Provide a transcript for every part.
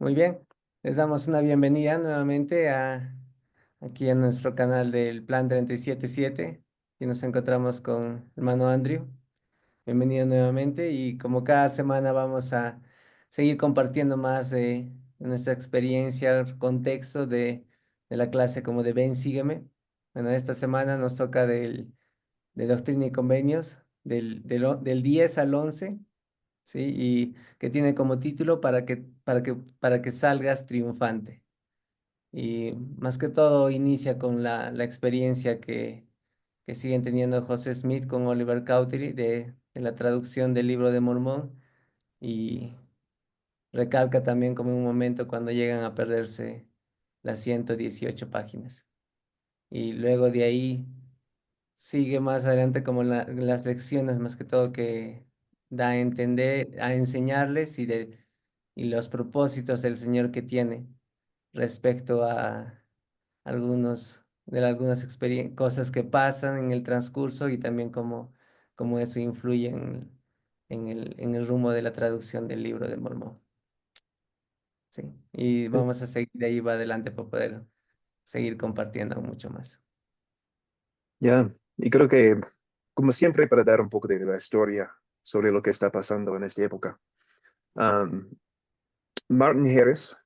Muy bien, les damos una bienvenida nuevamente aquí a nuestro canal del Plan 377 y nos encontramos con hermano Andrew. Bienvenido nuevamente y como cada semana vamos a seguir compartiendo más de nuestra experiencia, contexto de la clase como de Ven, sígueme. Bueno, esta semana nos toca de Doctrina y Convenios, del 10 al 11. ¿Sí? Y que tiene como título para que salgas triunfante. Y más que todo inicia con la experiencia que siguen teniendo José Smith con Oliver Cowdery de la traducción del Libro de Mormón y recalca también como un momento cuando llegan a perderse las 118 páginas. Y luego de ahí sigue más adelante como las lecciones más que todo que da a entender, a enseñarles y los propósitos del Señor que tiene respecto a algunas cosas que pasan en el transcurso y también cómo eso influye en el rumbo de la traducción del Libro de Mormón. Sí, y Sí. vamos a seguir de ahí va adelante para poder seguir compartiendo mucho más. Ya, y creo que, como siempre, para dar un poco de la historia sobre lo que está pasando en esta época. um, Martin Harris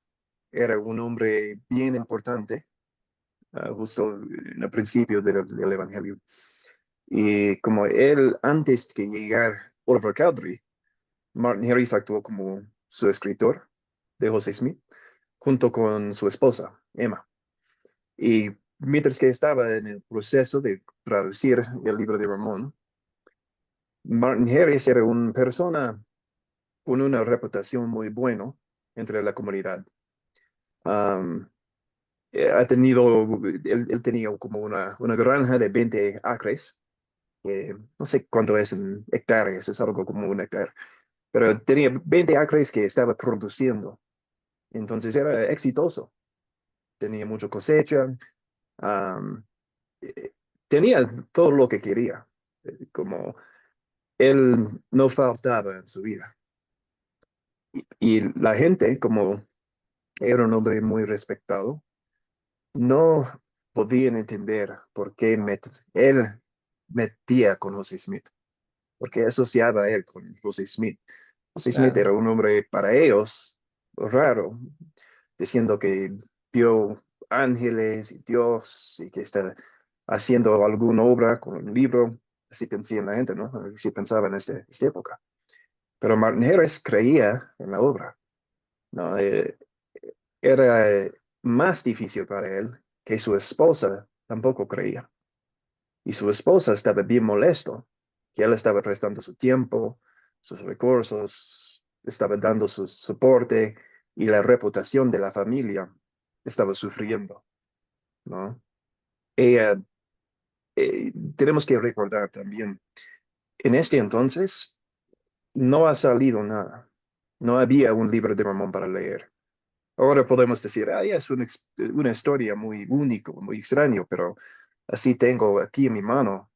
era un hombre bien importante, justo en el principio del Evangelio. Y como él, antes que llegar Oliver Cowdery, Martin Harris actuó como su escritor de José Smith, junto con su esposa, Emma. Y mientras que estaba en el proceso de traducir el libro de Mormón, Martin Harris era una persona con una reputación muy buena entre la comunidad. Um, ha tenido, él tenía como una granja de 20 acres, que no sé cuánto es en hectáreas, es algo como un hectárea, pero tenía 20 acres que estaba produciendo. Entonces era exitoso, tenía mucha cosecha, um, eh, tenía todo lo que quería, como él no faltaba en su vida. Y la gente, como era un hombre muy respetado, no podían entender por qué él metía con José Smith, porque asociaba a él con José Smith. José Smith Claro. era un hombre para ellos raro, diciendo que vio ángeles y Dios y que está haciendo alguna obra con un libro. Así pensaba la gente, ¿no? Así pensaba en esta época. Pero Martin Harris creía en la obra, ¿no? Era más difícil para él que su esposa tampoco creía. Y su esposa estaba bien molesto que él estaba prestando su tiempo, sus recursos, estaba dando su soporte y la reputación de la familia estaba sufriendo, ¿no? Ella, tenemos que recordar también, en este entonces no ha salido nada, no había un libro de Mormón para leer. Ahora podemos decir, es una historia muy única, muy extraña, pero así tengo aquí en mi mano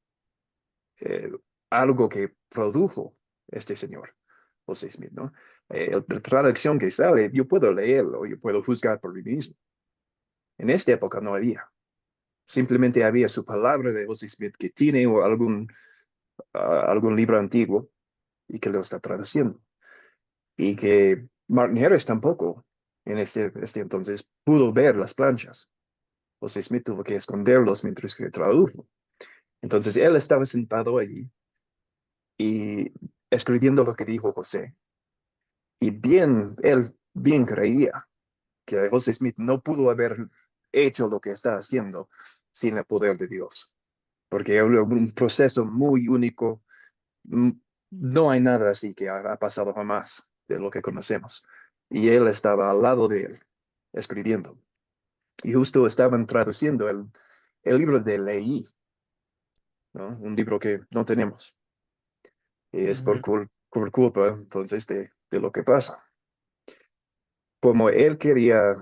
eh, algo que produjo este señor, José Smith, ¿no? La traducción que sale, yo puedo leerlo, yo puedo juzgar por mí mismo. En esta época no había. Simplemente había su palabra de José Smith que tiene o algún libro antiguo y que lo está traduciendo. Y que Martin Harris tampoco en este entonces pudo ver las planchas. José Smith tuvo que esconderlos mientras que tradujo. Entonces él estaba sentado allí y escribiendo lo que dijo José. Y él bien creía que José Smith no pudo haber hecho lo que está haciendo sin el poder de Dios, porque era un proceso muy único. Mm, No hay nada así que ha pasado jamás de lo que conocemos. Y él estaba al lado de él, escribiendo. Y justo estaban traduciendo el libro de Leí, ¿no? Un libro que no tenemos. Y es Ujú. por culpa entonces de lo que pasa. Como él quería,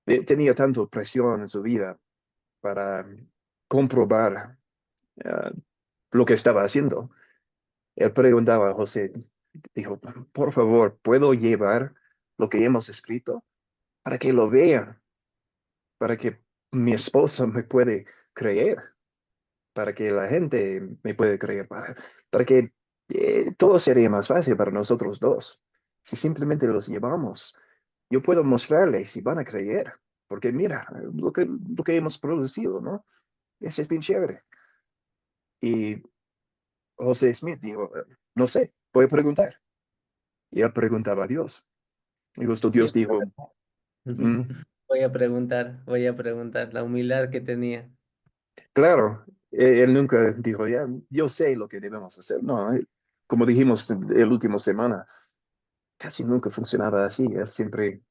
tenía tanto presión en su vida para comprobar eh, lo que estaba haciendo, él preguntaba a José, dijo, por favor, ¿puedo llevar lo que hemos escrito? para que lo vean, para que mi esposa me puede creer, para que la gente me puede creer, para que todo sería más fácil para nosotros dos. Si simplemente los llevamos, yo puedo mostrarles y van a creer, porque mira lo que hemos producido, ¿no? Eso es bien chévere. Y José Smith dijo, no sé, voy a preguntar. Y él preguntaba a Dios. Y justo Dios Siempre. dijo, "Mm, Voy a preguntar, la humildad que tenía. claro, él nunca dijo, ya, yo sé lo que debemos hacer. No, como dijimos el último semana, casi nunca funcionaba así. Él siempre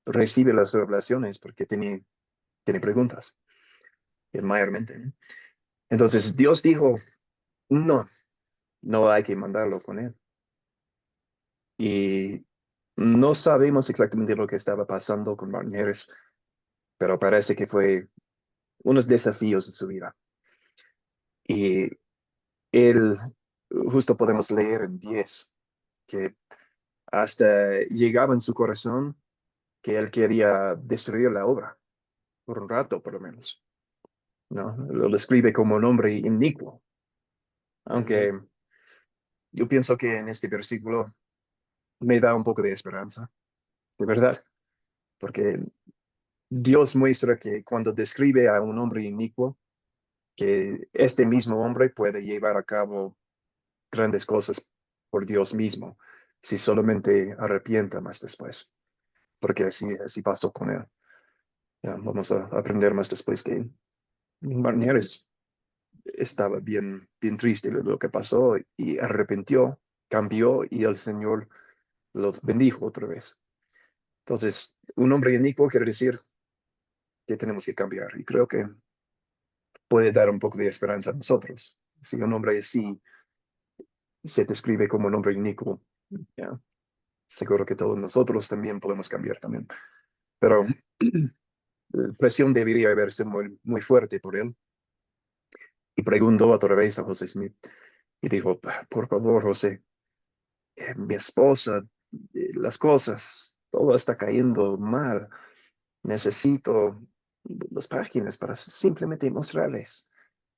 recibe las revelaciones porque tiene preguntas, mayormente, ¿no? Entonces Dios dijo, no, no hay que mandarlo con él. Y no sabemos exactamente lo que estaba pasando con Martin Harris, pero parece que fue unos desafíos en su vida. Y él, justo podemos leer en 10 que hasta llegaba en su corazón que él quería destruir la obra, por un rato por lo menos, ¿no? Lo describe como un hombre inicuo, Ujú. aunque yo pienso que en este versículo me da un poco de esperanza, de verdad, porque Dios muestra que cuando describe a un hombre inicuo, que este mismo hombre puede llevar a cabo grandes cosas por Dios mismo, si solamente arrepienta más después, porque así pasó con él. Ya, vamos a aprender más después que Martínez estaba bien triste de lo que pasó y arrepintió, cambió y el Señor los bendijo otra vez. Entonces, un hombre inicuo quiere decir que tenemos que cambiar y creo que puede dar un poco de esperanza a nosotros. Si un hombre así se describe como un hombre inicuo, ya, seguro que todos nosotros también podemos cambiar también. Pero la presión debería haberse muy fuerte por él. Y preguntó otra vez a José Smith y dijo, por favor, José, mi esposa, las cosas, todo está cayendo mal. Necesito las páginas para simplemente mostrarles.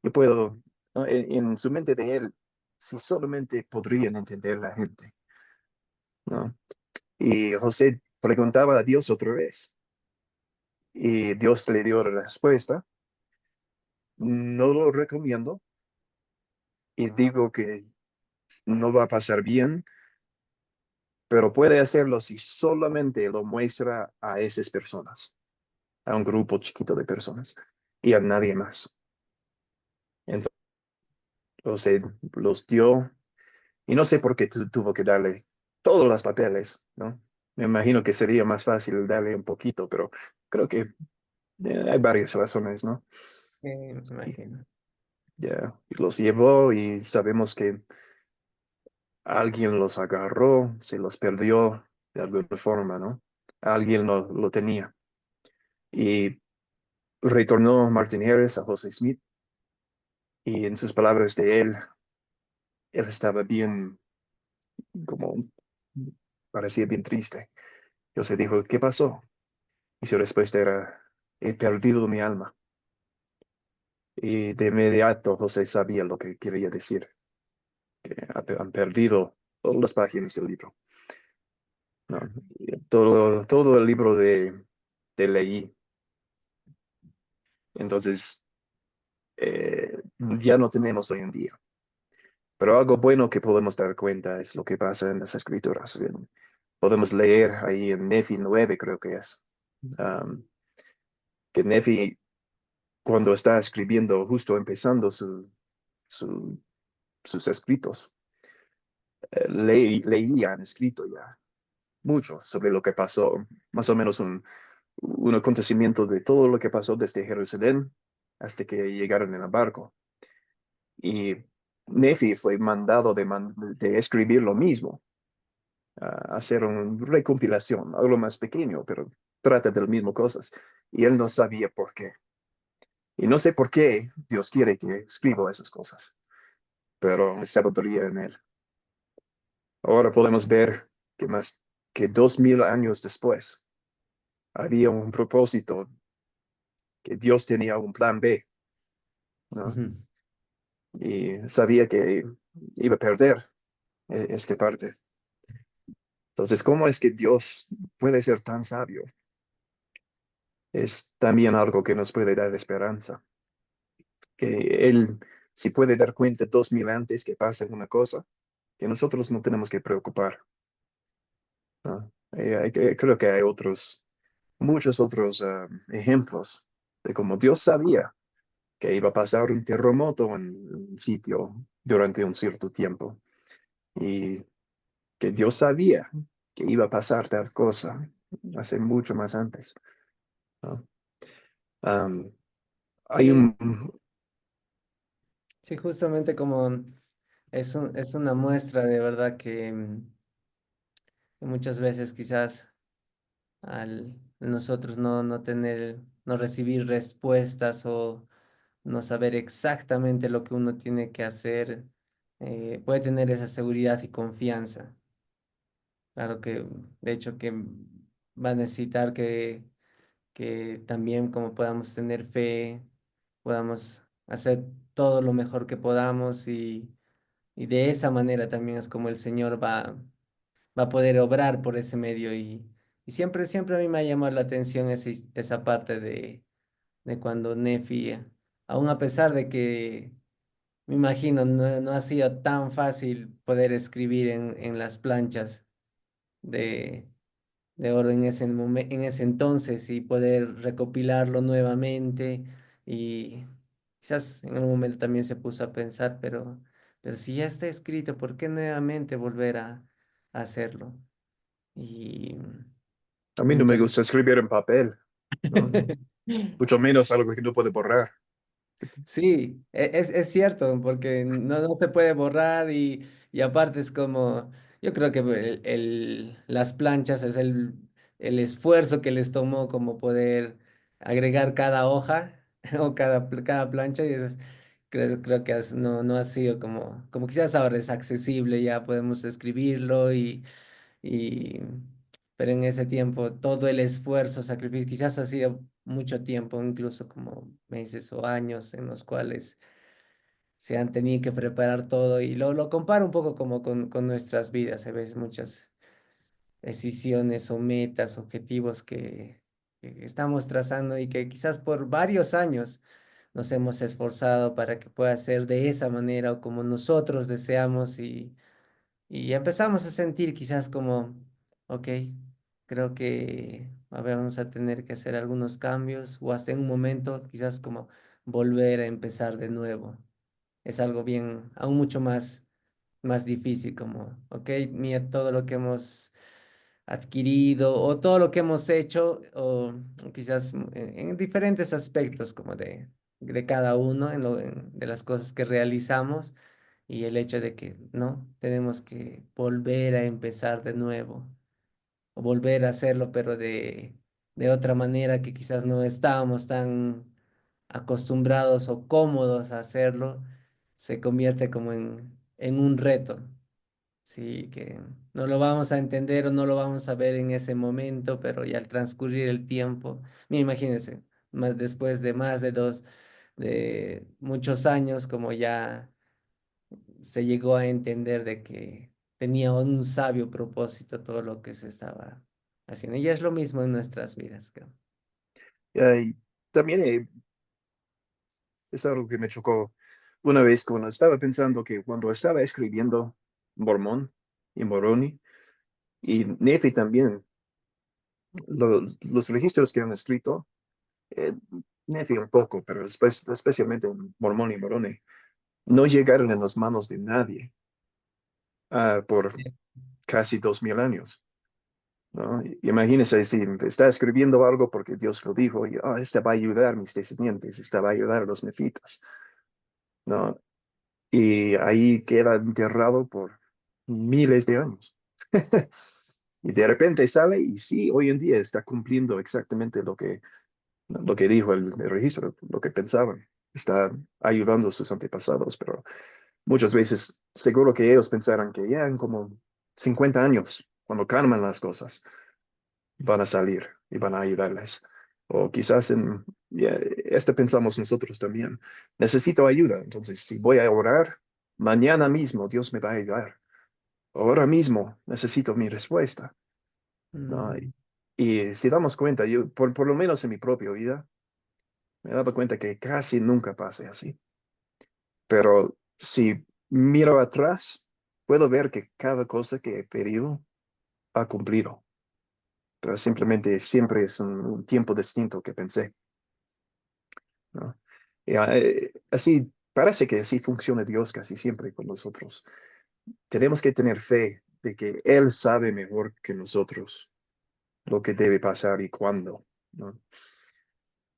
Yo puedo, ¿no? En su mente de él, si solamente podrían entender la gente, ¿no? Y José preguntaba a Dios otra vez y Dios le dio la respuesta. No lo recomiendo y digo que no va a pasar bien, pero puede hacerlo si solamente lo muestra a esas personas, a un grupo chiquito de personas y a nadie más. Entonces los dio y no sé por qué tuvo que darle todos los papeles, ¿no? Me imagino que sería más fácil darle un poquito, pero creo que hay varias razones, ¿no? Me Y, imagino. ya, y los llevó y sabemos que alguien los agarró, se los perdió de alguna forma, ¿no? Alguien lo tenía. Y retornó Martin Harris a José Smith y en sus palabras de él estaba bien, como parecía bien triste. José dijo, ¿qué pasó? Y su respuesta era, he perdido mi alma. Y de inmediato José sabía lo que quería decir, que han perdido todas las páginas del libro, ¿no? Y todo el libro de Leí. Entonces, ya no tenemos hoy en día. Pero algo bueno que podemos dar cuenta es lo que pasa en las escrituras. Podemos leer ahí en Nefi 9, creo que es, um, que Nefi, cuando está escribiendo, justo empezando su- sus escritos, leían escrito ya mucho sobre lo que pasó, más o menos un acontecimiento de todo lo que pasó desde Jerusalén hasta que llegaron en el barco. Y Nefi fue mandado de escribir lo mismo, hacer una recompilación, algo más pequeño, pero trata de las mismas cosas. Y él no sabía por qué. Y no sé por qué Dios quiere que escriba esas cosas, pero es sabiduría en él. Ahora podemos ver que más que 2000 años después, había un propósito, que Dios tenía un plan B, ¿no? Ujú. Y sabía que iba a perder esta parte. Entonces, ¿cómo es que Dios puede ser tan sabio? Es también algo que nos puede dar esperanza, que Él, si puede dar cuenta 2000 antes que pase una cosa, que nosotros no tenemos que preocupar, ¿no? Creo que hay muchos otros ejemplos de cómo Dios sabía que iba a pasar un terremoto en un sitio durante un cierto tiempo y que Dios sabía que iba a pasar tal cosa hace mucho más antes, ¿no? Am, hay Sí, un, sí, justamente como es una muestra de verdad que, que muchas veces quizás al nosotros no tener, no recibir respuestas o no saber exactamente lo que uno tiene que hacer, puede tener esa seguridad y confianza. Claro que, de hecho, que va a necesitar que también como podamos tener fe, podamos hacer todo lo mejor que podamos y de esa manera también es como el Señor va a poder obrar por ese medio y siempre, siempre a mí me ha llamado la atención esa parte de cuando Nefi, aún a pesar de que me imagino no ha sido tan fácil poder escribir en las planchas de, de oro en ese entonces y poder recopilarlo nuevamente y quizás en un momento también se puso a pensar, pero si ya está escrito, ¿por qué nuevamente volver a hacerlo? Y, a y mí no me muchas gusta escribir en papel, ¿no? Mucho menos algo que no puede borrar. Sí, es cierto, porque no se puede borrar y aparte es como, yo creo que las planchas es el esfuerzo que les tomó como poder agregar cada hoja o cada plancha y creo que no ha sido como quizás ahora es accesible, ya podemos escribirlo y, pero en ese tiempo todo el esfuerzo, sacrificio, quizás ha sido mucho tiempo, incluso como meses o años en los cuales se han tenido que preparar todo y lo comparo un poco como con nuestras vidas, a veces muchas decisiones o metas, objetivos que estamos trazando y que quizás por varios años nos hemos esforzado para que pueda ser de esa manera o como nosotros deseamos y empezamos a sentir quizás como, ok, creo que vamos a tener que hacer algunos cambios o hasta en un momento quizás como volver a empezar de nuevo. Es algo bien, aún mucho más difícil como, ok, mira todo lo que hemos adquirido o todo lo que hemos hecho o quizás en diferentes aspectos como de cada uno, de las cosas que realizamos y el hecho de que no, tenemos que volver a empezar de nuevo o volver a hacerlo, pero de otra manera que quizás no estábamos tan acostumbrados o cómodos a hacerlo, se convierte como en un reto. Sí, que no lo vamos a entender o no lo vamos a ver en ese momento, pero ya al transcurrir el tiempo, mira, imagínense, después de más de muchos años, como ya se llegó a entender de que tenía un sabio propósito todo lo que se estaba haciendo. Y es lo mismo en nuestras vidas, creo. Y también es algo que me chocó una vez cuando estaba pensando que cuando estaba escribiendo Mormón y Moroni y Nefi también, los registros que han escrito, eh, Nefi un poco, pero después, especialmente Mormón y Moroni, no llegaron en las manos de nadie por casi 2000 años, ¿no? Imagínese si está escribiendo algo porque Dios lo dijo y este va a ayudar a mis descendientes, este va a ayudar a los nefitas, ¿no? Y ahí queda enterrado por miles de años. Y de repente sale y sí, hoy en día está cumpliendo exactamente lo que dijo el registro, lo que pensaban. Está ayudando a sus antepasados, pero muchas veces seguro que ellos pensaran que ya en como 50 años, cuando calman las cosas, van a salir. y van a ayudarles. O quizás pensamos nosotros también. Necesito ayuda. Entonces, si voy a orar, mañana mismo Dios me va a ayudar. Ahora mismo necesito mi respuesta, ¿no? Mm, Y si damos cuenta, yo, por lo menos en mi propia vida, me he dado cuenta que casi nunca pasa así. Pero si miro atrás, puedo ver que cada cosa que he pedido ha cumplido. Pero simplemente siempre es un tiempo distinto que pensé, ¿no? Así parece que así funciona Dios casi siempre con nosotros. Tenemos que tener fe de que Él sabe mejor que nosotros lo que debe pasar y cuándo, ¿no?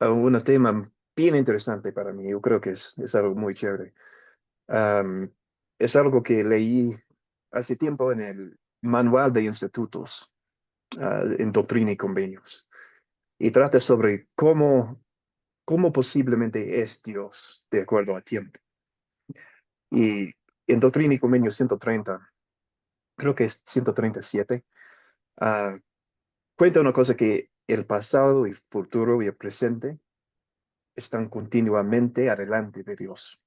Un tema bien interesante para mí, yo creo que es algo muy chévere. Am, es algo que leí hace tiempo en el Manual de Institutos, en Doctrina y Convenios, y trata sobre cómo posiblemente es Dios de acuerdo a tiempo. Y en Doctrina y Convenios 130, creo que es 137, ah, cuenta una cosa que el pasado y futuro y el presente están continuamente adelante de Dios.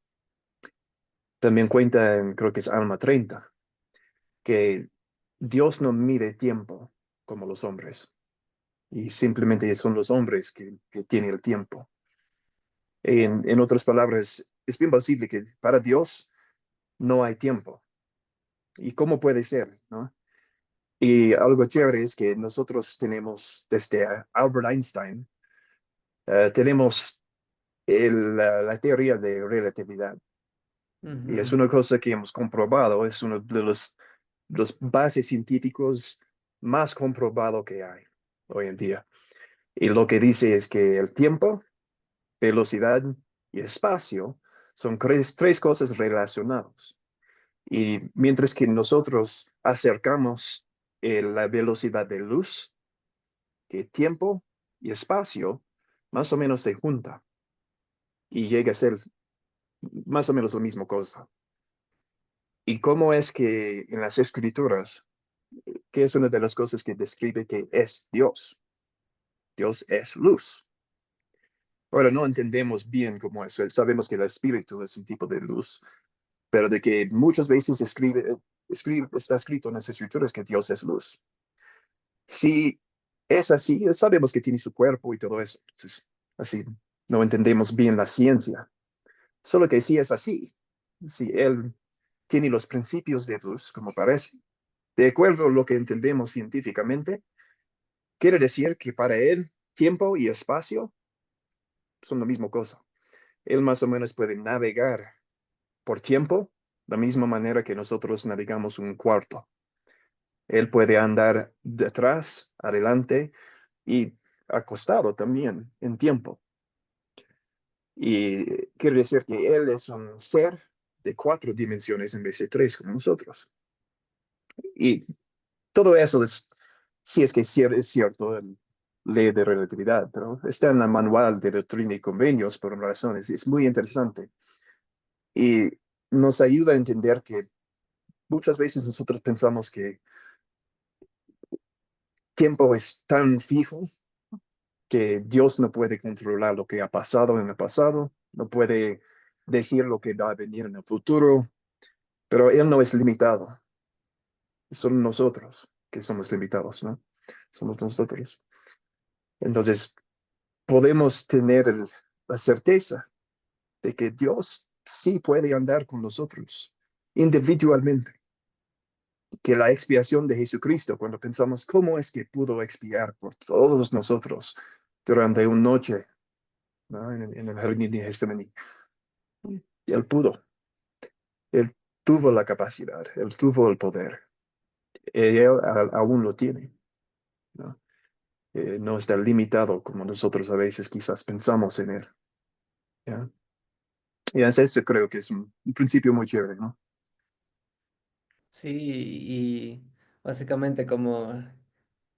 También cuenta en, creo que es Alma 30, que Dios no mide tiempo como los hombres, y simplemente son los hombres que tienen el tiempo. En otras palabras, es bien posible que para Dios no hay tiempo. ¿Y cómo puede ser, no? Y algo chévere es que nosotros tenemos, desde Albert Einstein, tenemos la teoría de relatividad. Y es ujú, una cosa que hemos comprobado, es uno de los bases científicos más comprobado que hay hoy en día. Y lo que dice es que el tiempo, velocidad y espacio son tres cosas relacionadas. Y mientras que nosotros acercamos la velocidad de luz, que tiempo y espacio más o menos se juntan y llega a ser más o menos la misma cosa. ¿Y cómo es que en las escrituras, que es una de las cosas que describe que es Dios? Dios es luz. Ahora no entendemos bien cómo es. Sabemos que el espíritu es un tipo de luz, pero de que muchas veces está escrito en las escrituras que Dios es luz. Si es así, sabemos que tiene su cuerpo y todo eso. Entonces, así no entendemos bien la ciencia. Solo que si es así, si Él tiene los principios de luz, como parece, de acuerdo a lo que entendemos científicamente, quiere decir que para Él tiempo y espacio son la misma cosa. Él más o menos puede navegar por tiempo, la misma manera que nosotros navegamos un cuarto. Él puede andar detrás, adelante y acostado también en tiempo. Y quiere decir que Él es un ser de cuatro dimensiones en vez de tres como nosotros. Y todo eso sí es que es cierto, el ley de relatividad, pero está en el manual de doctrina y convenios por razones. Es muy interesante y nos ayuda a entender que muchas veces nosotros pensamos que tiempo es tan fijo que Dios no puede controlar lo que ha pasado en el pasado, no puede decir lo que va a venir en el futuro, pero Él no es limitado. Son nosotros que somos limitados, ¿no? Somos nosotros. Entonces, podemos tener la certeza de que Dios sí puede andar con nosotros individualmente, que la expiación de Jesucristo, cuando pensamos cómo es que pudo expiar por todos nosotros durante una noche, ¿no? En el jardín de Getsemaní, Él pudo, Él tuvo la capacidad, Él tuvo el poder, y Él aún lo tiene, ¿no? No está limitado como nosotros a veces quizás pensamos en Él, ¿ya? Y eso creo que es un principio muy chévere, ¿no? sí, y básicamente como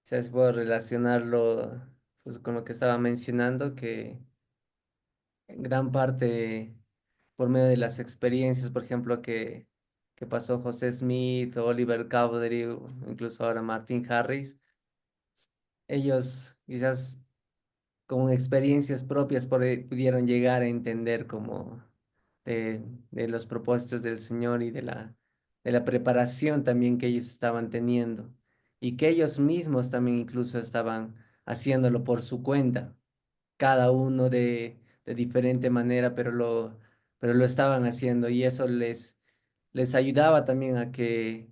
se puede relacionarlo pues, con lo que estaba mencionando, que en gran parte por medio de las experiencias, por ejemplo, que pasó José Smith, Oliver Cowdery, o incluso ahora Martin Harris, ellos quizás con experiencias propias pudieron llegar a entender como de los propósitos del Señor y de la preparación también que ellos estaban teniendo y que ellos mismos también incluso estaban haciéndolo por su cuenta, cada uno de diferente manera, pero lo estaban haciendo y eso les ayudaba también a que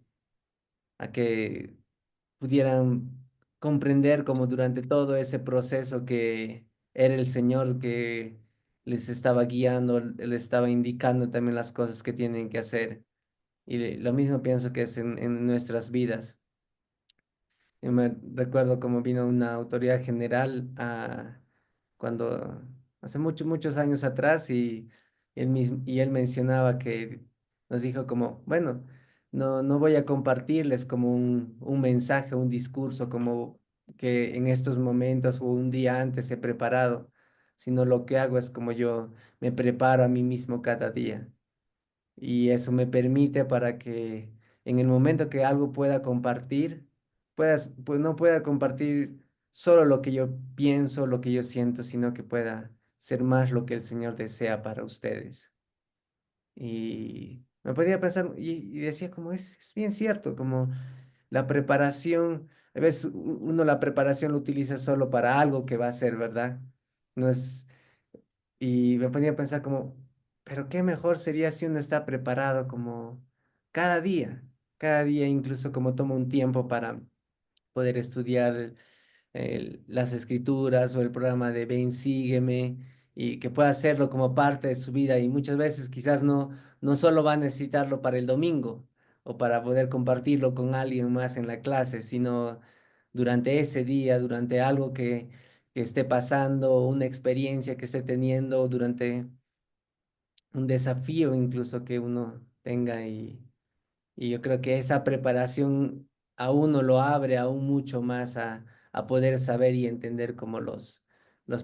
pudieran comprender como durante todo ese proceso que era el Señor que les estaba guiando, les estaba indicando también las cosas que tienen que hacer. Y lo mismo pienso que es en nuestras vidas. Yo me recuerdo como vino una autoridad general cuando hace muchos años atrás y él mencionaba que nos dijo como, bueno, no voy a compartirles como un mensaje, un discurso como que en estos momentos o un día antes he preparado, sino lo que hago es como yo me preparo a mí mismo cada día y eso me permite para que en el momento que algo pueda compartir, pues no pueda compartir solo lo que yo pienso, lo que yo siento, sino que pueda ser más lo que el Señor desea para ustedes. Y me podía pensar y decía como es bien cierto, como la preparación, a veces uno la preparación lo utiliza solo para algo que va a ser, ¿verdad? No es, y me ponía a pensar como, pero qué mejor sería si uno está preparado como cada día incluso como toma un tiempo para poder estudiar las escrituras o el programa de Ven, sígueme y que pueda hacerlo como parte de su vida y muchas veces quizás no solo va a necesitarlo para el domingo o para poder compartirlo con alguien más en la clase, sino durante ese día, durante algo que esté pasando, una experiencia que esté teniendo, durante un desafío incluso que uno tenga y yo creo que esa preparación a uno lo abre aún mucho más a poder saber y entender como los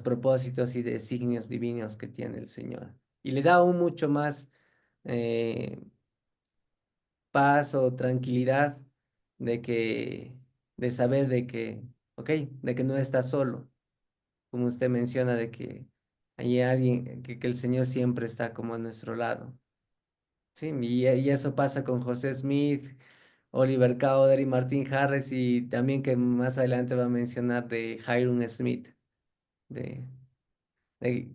propósitos y designios divinos que tiene el Señor. Y le da aún mucho más eh, paz o tranquilidad de que, de saber ok, de que no está solo, como usted menciona, de que hay alguien, que el Señor siempre está como a nuestro lado. Sí, y eso pasa con José Smith, Oliver Cowdery y Martin Harris y también que más adelante va a mencionar de Hiram Smith, de,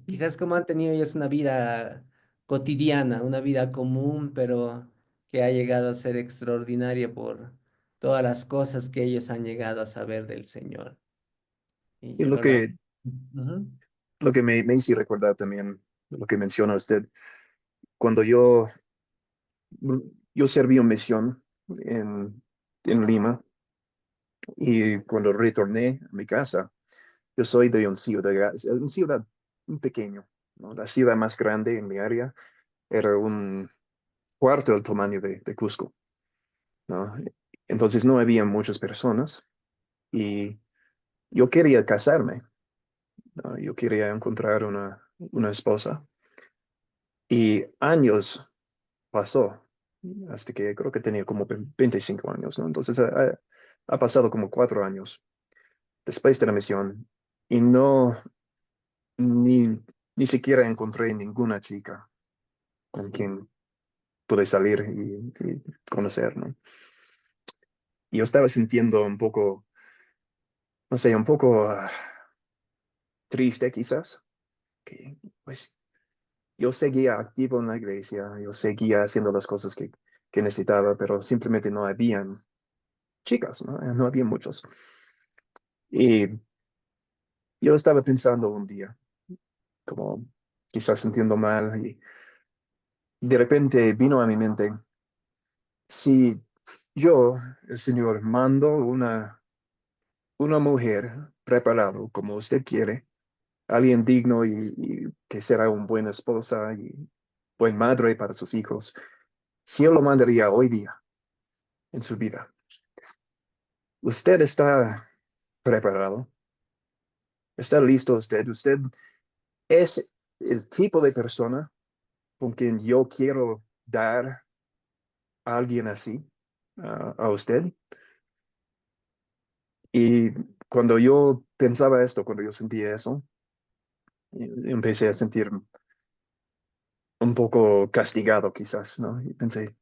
quizás como han tenido ellos una vida cotidiana, una vida común, pero que ha llegado a ser extraordinaria por todas las cosas que ellos han llegado a saber del Señor. Y Y yo creo las... Ujú. lo que me hizo recordar también lo que menciona usted, cuando yo serví en misión en Lima y cuando retorné a mi casa, yo soy de una ciudad un pequeño, ¿no? La ciudad más grande en mi área era un cuarto del tamaño de Cusco, ¿no? Entonces no había muchas personas y yo quería casarme, ¿no? Yo quería encontrar una esposa y años pasó hasta que creo que tenía como 25 años, ¿no? Entonces ha pasado como 4 años después de la misión y ni, ni siquiera encontré ninguna chica con quien pude salir y conocer, ¿no? Y yo estaba sintiendo un poco, no sé, un poco triste quizás, que pues yo seguía activo en la iglesia, yo seguía haciendo las cosas que necesitaba, pero simplemente no habían chicas, ¿no? No había muchos. Y yo estaba pensando un día, como quizás sintiendo mal, y de repente vino a mi mente, si yo, el Señor, mando una mujer preparado como usted quiere, alguien digno y que será una buena esposa y buena madre para sus hijos, si Él lo mandaría hoy día en su vida, ¿usted está preparado? ¿Está listo usted? ¿Usted es el tipo de persona con quien yo quiero dar a alguien así, a usted? Y cuando yo pensaba esto, cuando yo sentía eso, empecé a sentir un poco castigado quizás, ¿no? Y pensé,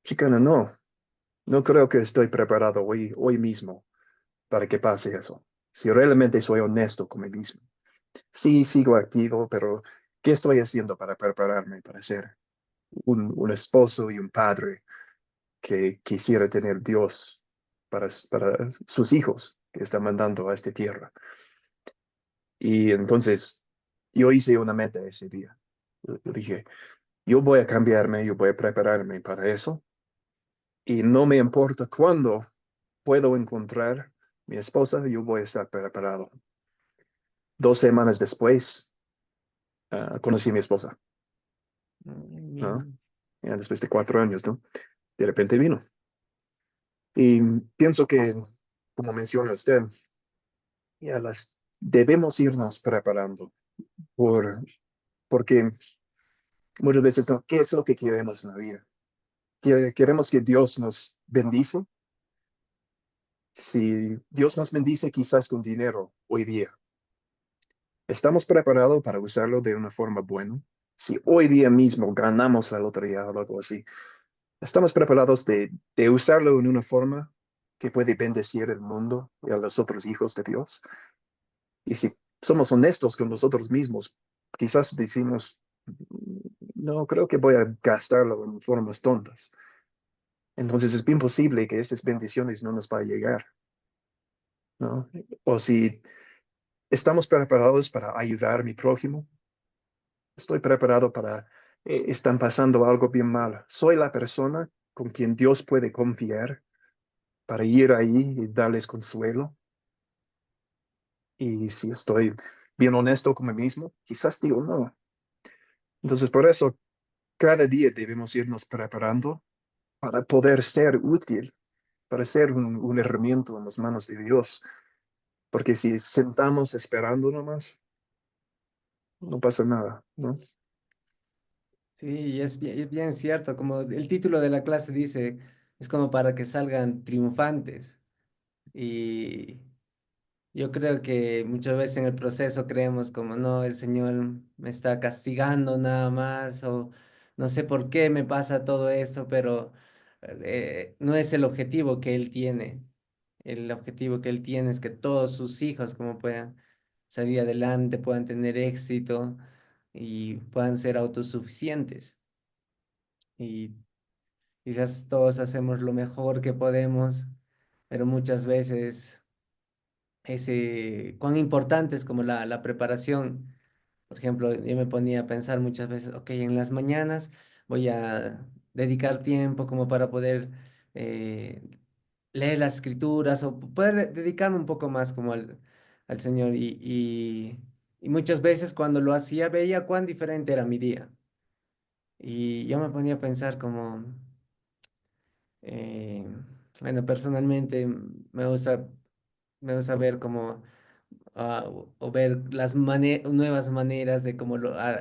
chicana, no creo que estoy preparado hoy mismo para que pase eso. Si realmente soy honesto con mí mismo. Sí, sigo activo, pero ¿qué estoy haciendo para prepararme para ser un esposo y un padre que quisiera tener Dios para sus hijos que está mandando a esta tierra? Y entonces yo hice una meta ese día. Yo dije, yo voy a cambiarme, yo voy a prepararme para eso y no me importa cuándo puedo encontrar mi esposa, yo voy a estar preparado. 2 semanas después, conocí a mi esposa, Muy ¿no? bien. Ya después de 4 años, ¿no? De repente vino. Y pienso que, como menciona usted, ya debemos irnos preparando porque muchas veces, ¿no? ¿Qué es lo que queremos en la vida? Queremos que Dios nos bendice. Si Dios nos bendice quizás con dinero hoy día, ¿estamos preparados para usarlo de una forma buena? Si hoy día mismo ganamos la lotería o algo así, ¿estamos preparados de usarlo en una forma que puede bendecir el mundo y a los otros hijos de Dios? Y si somos honestos con nosotros mismos, quizás decimos, no, creo que voy a gastarlo en formas tontas. Entonces es bien posible que esas bendiciones no nos vayan a llegar, ¿no? O si estamos preparados para ayudar a mi prójimo, estoy preparado para, están pasando algo bien mal. Soy la persona con quien Dios puede confiar para ir ahí y darles consuelo. Y si estoy bien honesto conmigo mismo, quizás digo no. Entonces, por eso, cada día debemos irnos preparando para poder ser útil, para ser un herramienta en las manos de Dios. Porque si sentamos esperando nomás, no pasa nada, ¿no? Sí, y es bien cierto, como el título de la clase dice, es como para que salgan triunfantes. Y yo creo que muchas veces en el proceso creemos como, no, el Señor me está castigando nada más, o no sé por qué me pasa todo esto, pero no es el objetivo que Él tiene. El objetivo que Él tiene es que todos sus hijos como puedan salir adelante, puedan tener éxito y puedan ser autosuficientes. Y quizás todos hacemos lo mejor que podemos, pero muchas veces cuán importante es como la preparación. Por ejemplo, yo me ponía a pensar muchas veces, ok, en las mañanas voy a dedicar tiempo como para poder eh, leer las escrituras o poder dedicarme un poco más como al Señor. Y muchas veces cuando lo hacía veía cuán diferente era mi día. Y yo me ponía a pensar como, eh, bueno, personalmente me gusta ver como o ver las nuevas maneras de cómo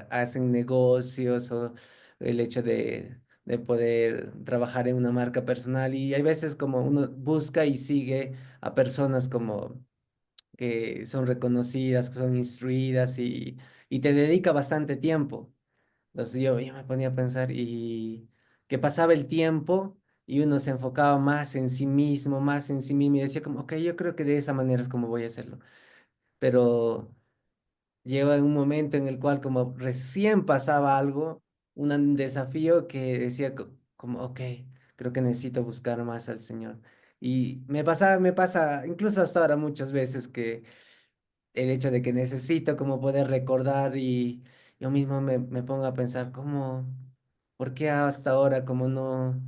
hacen negocios o el hecho de poder trabajar en una marca personal. Y hay veces como uno busca y sigue a personas como que son reconocidas, que son instruidas y te dedica bastante tiempo. Entonces yo me ponía a pensar y que pasaba el tiempo y uno se enfocaba más en sí mismo y decía como, ok, yo creo que de esa manera es como voy a hacerlo. Pero llegó en un momento en el cual como recién pasaba algo, un desafío que decía como, ok, creo que necesito buscar más al Señor. Y me pasa, incluso hasta ahora muchas veces que el hecho de que necesito como poder recordar y yo mismo me pongo a pensar cómo, ¿por qué hasta ahora como no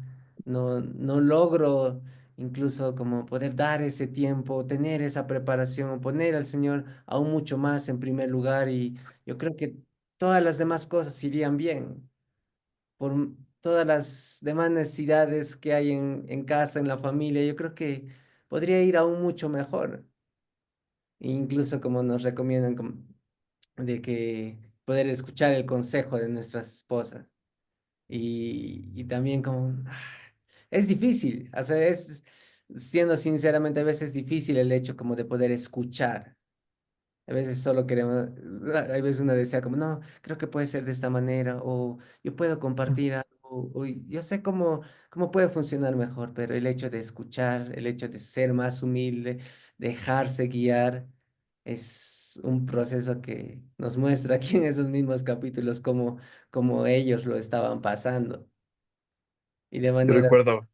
logro incluso como poder dar ese tiempo, tener esa preparación, poner al Señor aún mucho más en primer lugar? Y yo creo que todas las demás cosas irían bien por todas las demás necesidades que hay en casa, en la familia, yo creo que podría ir aún mucho mejor. Incluso como nos recomiendan de que poder escuchar el consejo de nuestras esposas. Y también como, es difícil, o sea, siendo sinceramente, a veces es difícil el hecho como de poder escuchar. A veces solo queremos, hay veces uno desea como, no, creo que puede ser de esta manera, o yo puedo compartir algo, o yo sé cómo puede funcionar mejor, pero el hecho de escuchar, el hecho de ser más humilde, dejarse guiar, es un proceso que nos muestra aquí en esos mismos capítulos cómo ellos lo estaban pasando y de Yo manera... recuerdo,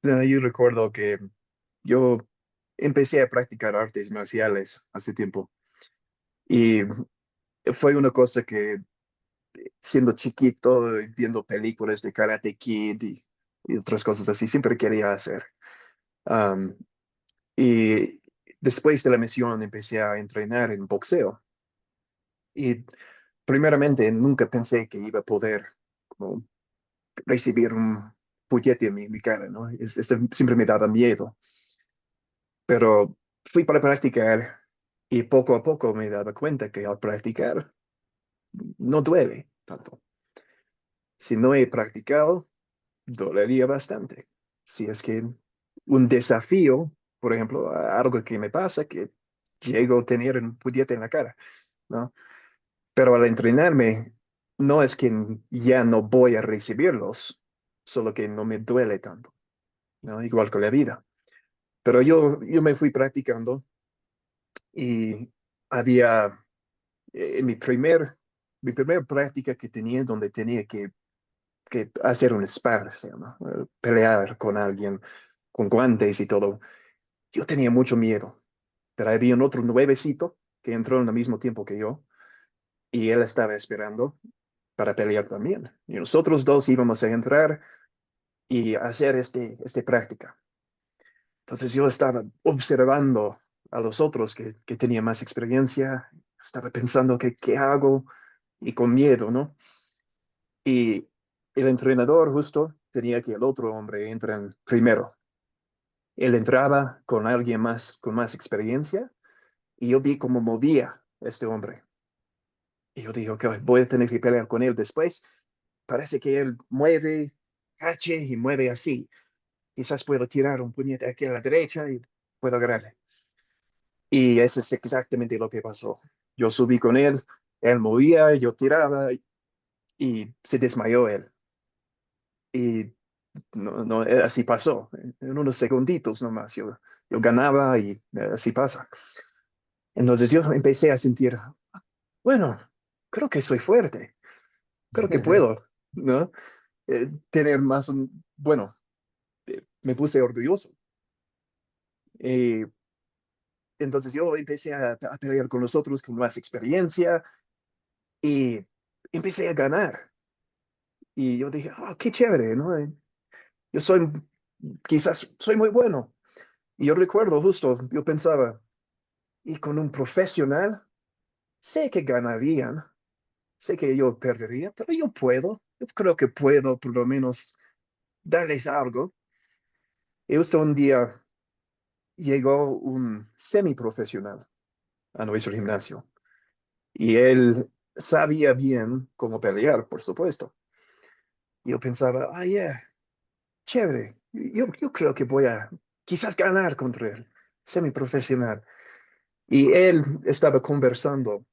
yo recuerdo que yo empecé a practicar artes marciales hace tiempo y fue una cosa que siendo chiquito, viendo películas de Karate Kid y otras cosas así, siempre quería hacer. Um, y después de la misión empecé a entrenar en boxeo. Y primeramente nunca pensé que iba a poder como, recibir un puñete en mi cara, ¿no? Siempre me daba miedo. Pero fui para practicar y poco a poco me daba cuenta que al practicar no duele tanto. Si no he practicado, dolería bastante. Si es que un desafío, por ejemplo, algo que me pasa, que llego a tener un puñete en la cara, ¿no? Pero al entrenarme, no es que ya no voy a recibirlos, solo que no me duele tanto, ¿no? Igual con la vida. Pero yo me fui practicando y había mi primer práctica que tenía donde tenía que hacer un spar, se llama, pelear con alguien con guantes y todo. Yo tenía mucho miedo, pero había un otro nuevecito que entró en el mismo tiempo que yo y él estaba esperando para pelear también. Y nosotros dos íbamos a entrar y hacer este práctica. Entonces yo estaba observando a los otros que tenían más experiencia, estaba pensando que qué hago y con miedo, ¿no? Y el entrenador justo tenía que el otro hombre entre primero. Él entraba con alguien más, con más experiencia, y yo vi cómo movía este hombre. Y yo dije, ok, voy a tener que pelear con él después. Parece que él mueve, cache y mueve así. Quizás puedo tirar un puñete aquí a la derecha y puedo agarrarle. Y eso es exactamente lo que pasó. Yo subí con él movía, yo tiraba y se desmayó él. Y no, así pasó. En unos segunditos nomás yo ganaba y así pasa. Entonces yo empecé a sentir, bueno, creo que soy fuerte, creo que puedo, ¿no? Tener más, bueno, me puse orgulloso. Y entonces yo empecé a pelear con los otros con más experiencia y empecé a ganar. Y yo dije, oh, qué chévere, ¿no? Yo soy, quizás soy muy bueno. Y yo recuerdo justo, yo pensaba, y con un profesional, sé que ganarían, sé que yo perdería, pero yo puedo, yo creo que puedo por lo menos darles algo. Y justo un día llegó un semiprofesional a nuestro gimnasio y él sabía bien cómo pelear, por supuesto. Y yo pensaba, ah, yeah, chévere, yo creo que voy a quizás ganar contra él, semiprofesional. Y él estaba conversando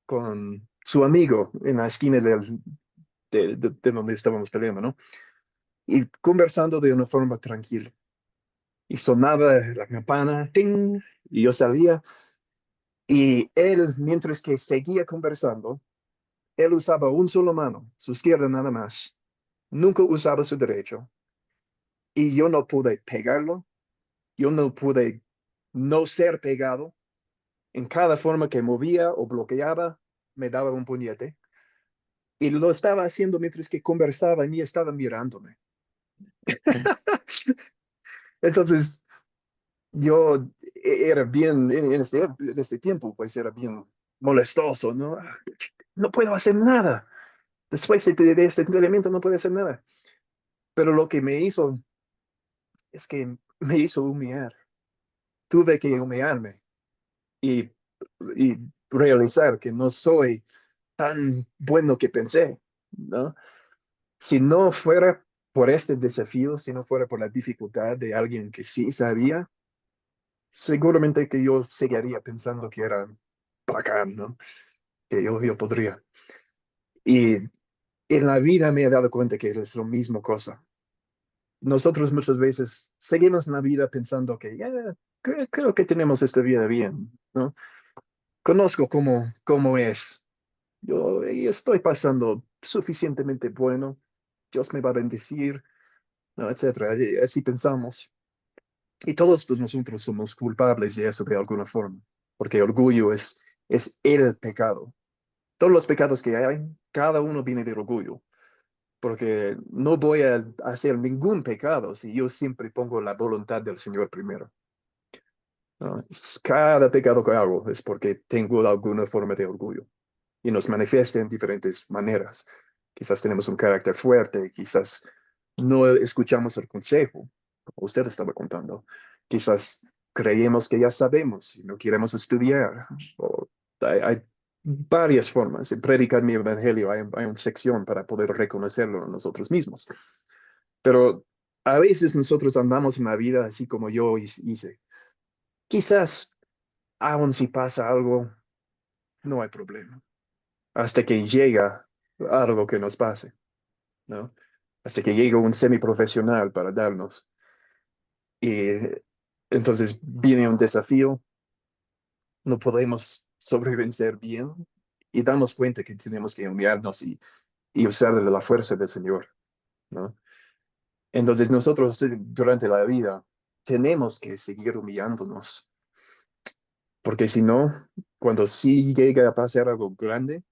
con su amigo en la esquina de donde estábamos peleando, ¿no? Y conversando de una forma tranquila. Y sonaba la campana, ¡ting! Y yo salía. Y él, mientras que seguía conversando, él usaba un solo mano, su izquierda nada más. Nunca usaba su derecho. Y yo no pude pegarlo, yo no pude no ser pegado. En cada forma que movía o bloqueaba, me daba un puñete. Y lo estaba haciendo mientras que conversaba y estaba mirándome. Entonces, yo era bien, en este tiempo, pues era bien molestoso, ¿no? No puedo hacer nada. Después de este entrenamiento no puedo hacer nada. Pero lo que me hizo es que me hizo humillar. Tuve que humillarme y, y realizar que no soy tan bueno que pensé, ¿no? Si no fuera por este desafío, si no fuera por la dificultad de alguien que sí sabía, seguramente que yo seguiría pensando que era bacán, ¿no? Que yo podría. Y en la vida me he dado cuenta que es lo mismo cosa. Nosotros muchas veces seguimos en la vida pensando que ya, creo que tenemos esta vida bien, ¿no? Conozco cómo es. Yo estoy pasando suficientemente bueno. Dios me va a bendecir, ¿no? Etcétera. Y así pensamos. Y todos pues, nosotros somos culpables de eso de alguna forma, porque orgullo es el pecado. Todos los pecados que hay, cada uno viene del orgullo, porque no voy a hacer ningún pecado si yo siempre pongo la voluntad del Señor primero, ¿no? Cada pecado que hago es porque tengo alguna forma de orgullo y nos manifiesta en diferentes maneras. Quizás tenemos un carácter fuerte, quizás no escuchamos el consejo, como usted estaba contando. Quizás creemos que ya sabemos y no queremos estudiar. O hay varias formas. En predicar mi evangelio hay una sección para poder reconocerlo en nosotros mismos. Pero a veces nosotros andamos en la vida así como yo hice. Quizás aun si pasa algo, no hay problema hasta que llega algo que nos pase, ¿no? Hasta que llega un semiprofesional para darnos. Y entonces viene un desafío, no podemos sobrevencer bien y damos cuenta que tenemos que humillarnos y usar la fuerza del Señor, ¿no? Entonces nosotros durante la vida tenemos que seguir humillándonos, porque si no, cuando sí llega a pasar algo grande,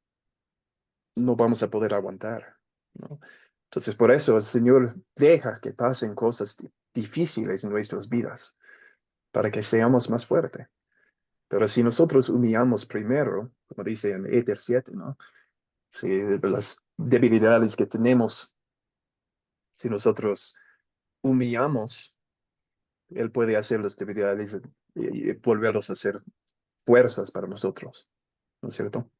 no vamos a poder aguantar, ¿no? Entonces, por eso el Señor deja que pasen cosas difíciles en nuestras vidas para que seamos más fuertes. Pero si nosotros humillamos primero, como dice en Éter 7, ¿no? Si de las debilidades que tenemos, si nosotros humillamos, Él puede hacer las debilidades y volverlos a hacer fuerzas para nosotros, ¿no es cierto?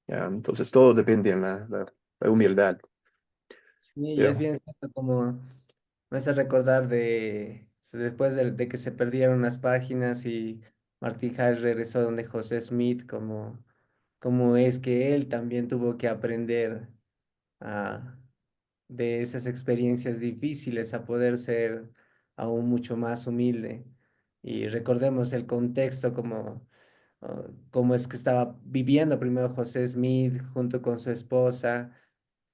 Ya, entonces todo depende en la humildad. Sí, y es Ya. bien cierto como me hace recordar después de que se perdieron las páginas y Martin Harris regresó donde José Smith, como es que él también tuvo que aprender a, de esas experiencias difíciles a poder ser aún mucho más humilde. Y recordemos el contexto como es que estaba viviendo primero José Smith junto con su esposa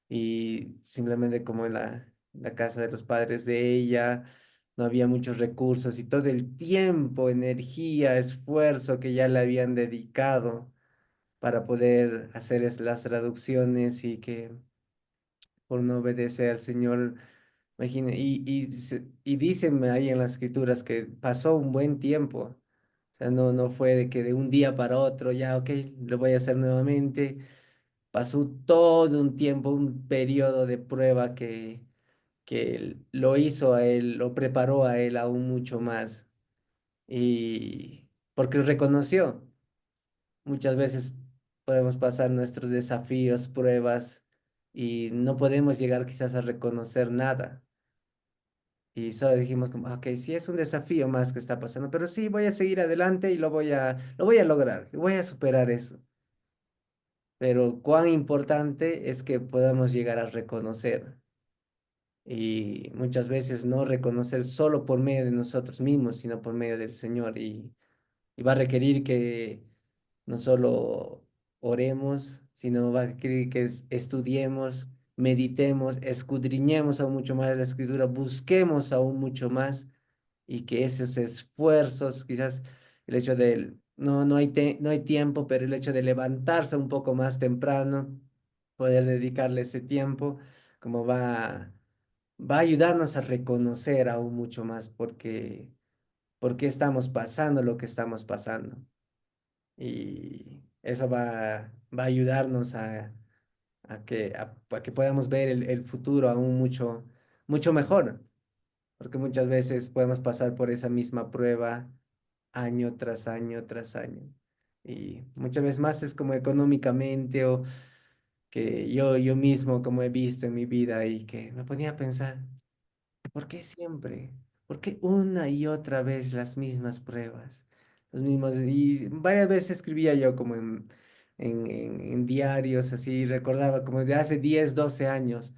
y simplemente como en la casa de los padres de ella, no había muchos recursos y todo el tiempo, energía, esfuerzo que ya le habían dedicado para poder hacer las traducciones y que por no obedecer al Señor, imagina, y dicen ahí en las escrituras que pasó un buen tiempo. O sea, no fue de que de un día para otro, ya, ok, lo voy a hacer nuevamente. Pasó todo un tiempo, un periodo de prueba que lo hizo a él, lo preparó a él aún mucho más. Y porque reconoció, muchas veces podemos pasar nuestros desafíos, pruebas, y no podemos llegar quizás a reconocer nada. Y solo dijimos como, ok, sí es un desafío más que está pasando, pero sí voy a seguir adelante y lo voy a lograr, y voy a superar eso. Pero cuán importante es que podamos llegar a reconocer y muchas veces no reconocer solo por medio de nosotros mismos, sino por medio del Señor. Y va a requerir que no solo oremos, sino va a requerir que estudiemos, meditemos, escudriñemos aún mucho más la Escritura, busquemos aún mucho más y que esos esfuerzos, quizás el hecho de, no hay tiempo, pero el hecho de levantarse un poco más temprano, poder dedicarle ese tiempo, como va a ayudarnos a reconocer aún mucho más porque estamos pasando lo que estamos pasando. Y eso va a ayudarnos a que podamos ver el futuro aún mucho mejor, porque muchas veces podemos pasar por esa misma prueba año tras año tras año. Y muchas veces más es como económicamente o que yo mismo como he visto en mi vida y que me ponía a pensar. ¿Por qué siempre? ¿Por qué una y otra vez las mismas pruebas? Los mismos, y varias veces escribía yo como en diarios, así, recordaba como de hace 10 12 años,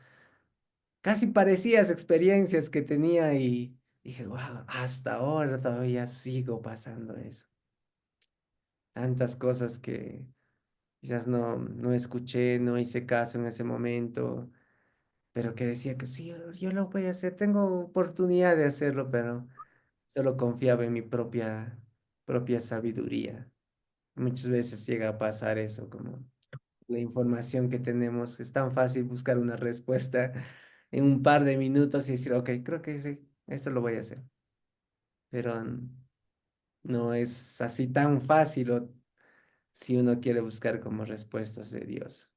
casi parecías experiencias que tenía y dije, wow, hasta ahora todavía sigo pasando eso. Tantas cosas que quizás no escuché, no hice caso en ese momento, pero que decía que sí, yo lo voy a hacer, tengo oportunidad de hacerlo, pero solo confiaba en mi propia sabiduría. Muchas veces llega a pasar eso, como la información que tenemos, es tan fácil buscar una respuesta en un par de minutos y decir, ok, creo que sí, esto lo voy a hacer. Pero no es así tan fácil si uno quiere buscar como respuestas de Dios.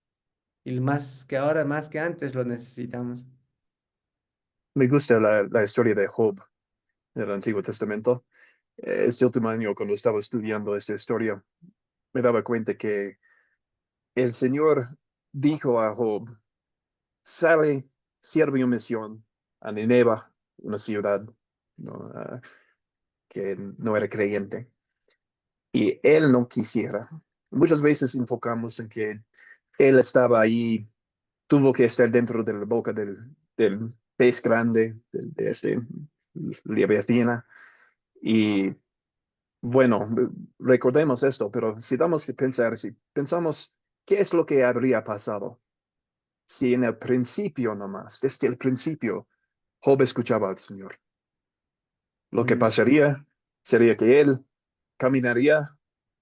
Y más que ahora, más que antes, lo necesitamos. Me gusta la historia de Job del Antiguo Testamento. Este último año, cuando estaba estudiando esta historia, me daba cuenta que el Señor dijo a Job, sale, sirve una misión a Nineveh, una ciudad, ¿no? Que no era creyente, y él no quisiera. Muchas veces enfocamos en que él estaba ahí, tuvo que estar dentro de la boca del pez grande, de este leviatina, y bueno, recordemos esto, pero si damos que pensar, si pensamos, ¿qué es lo que habría pasado si en el principio nomás, desde el principio, Job escuchaba al Señor? Lo que Mm, pasaría sería que él caminaría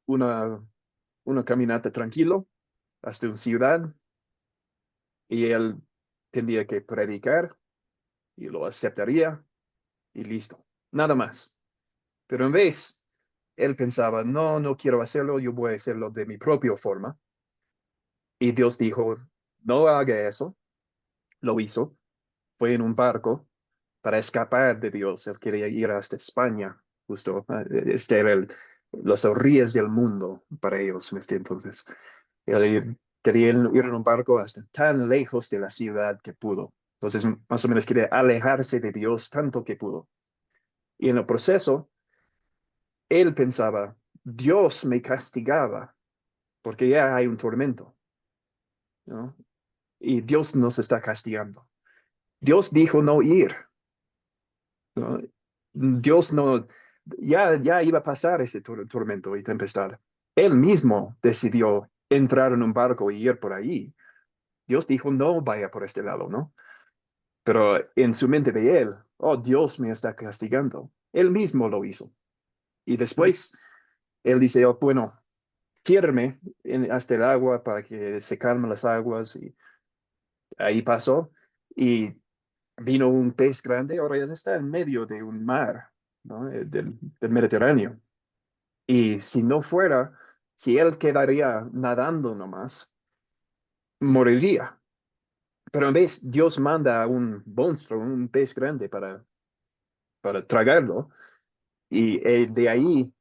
una, una caminata tranquilo hasta una ciudad y él tendría que predicar y lo aceptaría y listo, nada más. Pero en vez, él pensaba, no, no quiero hacerlo, yo voy a hacerlo de mi propia forma. Y Dios dijo, no haga eso. Lo hizo. Fue en un barco para escapar de Dios. Él quería ir hasta España, justo. Este era los orillas del mundo para ellos en este entonces. Él quería ir en un barco hasta tan lejos de la ciudad que pudo. Entonces, más o menos quería alejarse de Dios tanto que pudo. Y en el proceso, él pensaba, Dios me castigaba porque ya hay un tormento, ¿no? Y Dios nos está castigando. Dios dijo no ir, ¿no? Dios no, ya iba a pasar ese tormento y tempestad. Él mismo decidió entrar en un barco y ir por ahí. Dios dijo no vaya por este lado, ¿no? Pero en su mente de él, oh, Dios me está castigando. Él mismo lo hizo. Y mm, después él dice, oh, bueno, tiéreme hasta el agua para que se calmen las aguas. Y ahí pasó. Y vino un pez grande, ahora ya está en medio de un mar, ¿no? Del Mediterráneo. Y si no fuera, si él quedaría nadando nomás, moriría. Pero en vez, Dios manda a un monstruo, un pez grande para tragarlo. Y de ahí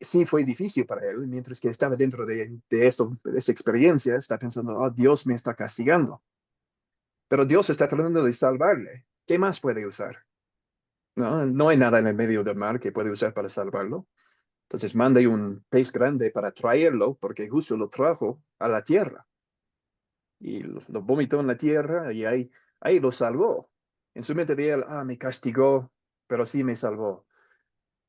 sí fue difícil para él, mientras que estaba dentro de esto, de esta experiencia, está pensando, oh, Dios me está castigando. Pero Dios está tratando de salvarle. ¿Qué más puede usar? No, no hay nada en el medio del mar que puede usar para salvarlo. Entonces manda un pez grande para traerlo, porque justo lo trajo a la tierra y lo vomitó en la tierra y ahí lo salvó. En su mente de él, ah, me castigó, pero sí me salvó.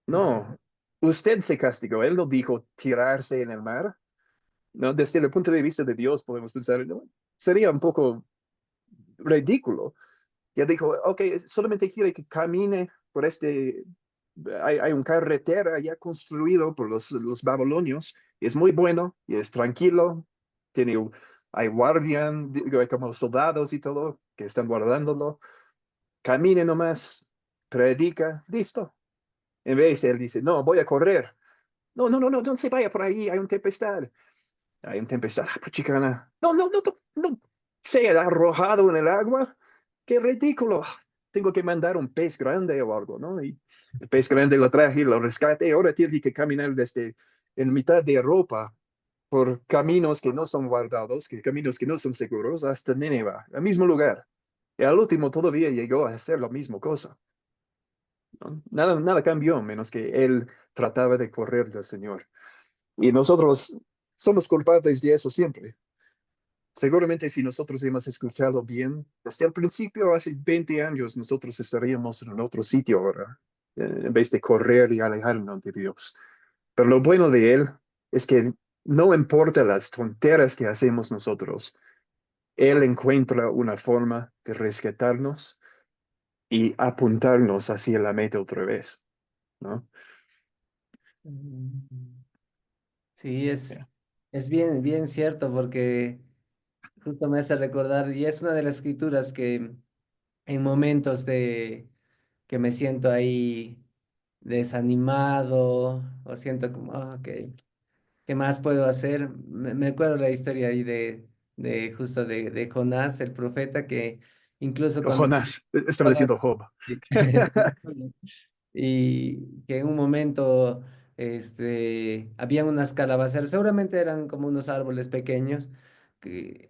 mm, No, usted se castigó, él no dijo tirarse en el mar. No, desde el punto de vista de Dios podemos pensar, no, sería un poco ridículo. Ya dijo, ok, solamente quiere que camine por hay un carretera ya construido por los babilonios, y es muy bueno, y es tranquilo, tiene, hay guardián, digo, hay como soldados y todo que están guardándolo, camine nomás, predica, listo. En vez, él dice, no, voy a correr. No, no, no, no, no se vaya por ahí, hay un tempestad. Hay un tempestad, ah, pues, chicana. No, no, no, no, no, se ha arrojado en el agua. Qué ridículo. Tengo que mandar un pez grande o algo, ¿no? Y el pez grande lo traje, lo rescate. Ahora tiene que caminar desde en mitad de Europa por caminos que no son guardados, que caminos que no son seguros, hasta Nineveh, al mismo lugar. Y al último todavía llegó a hacer la misma cosa, ¿no? Nada cambió, menos que él trataba de correr del Señor. Y nosotros somos culpables de eso siempre. Seguramente si nosotros hemos escuchado bien, desde el principio, hace 20 años, nosotros estaríamos en otro sitio ahora, en vez de correr y alejarnos de Dios. Pero lo bueno de Él es que no importa las tonteras que hacemos nosotros, Él encuentra una forma de rescatarnos y apuntarnos hacia la meta otra vez, ¿no? Mm. Sí, Yeah. es bien, bien cierto porque justo me hace recordar, y es una de las escrituras que en momentos de que me siento ahí desanimado o siento como, "Ah, ok, ¿qué más puedo hacer?" Me acuerdo la historia ahí de justo de Jonás, el profeta, que incluso O cuando... Jonás, estaba diciendo Job. y que en un momento habían unas calabaceras, seguramente eran como unos árboles pequeños que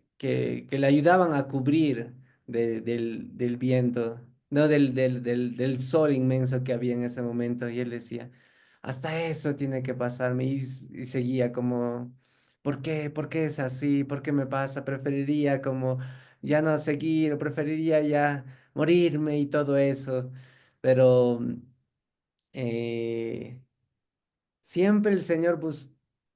le ayudaban a cubrir del viento, no del sol inmenso que había en ese momento. Y él decía, hasta eso tiene que pasarme. Y seguía como, ¿por qué? ¿Por qué es así? ¿Por qué me pasa? Preferiría como ya no seguir o preferiría ya morirme y todo eso. Pero eh, siempre el Señor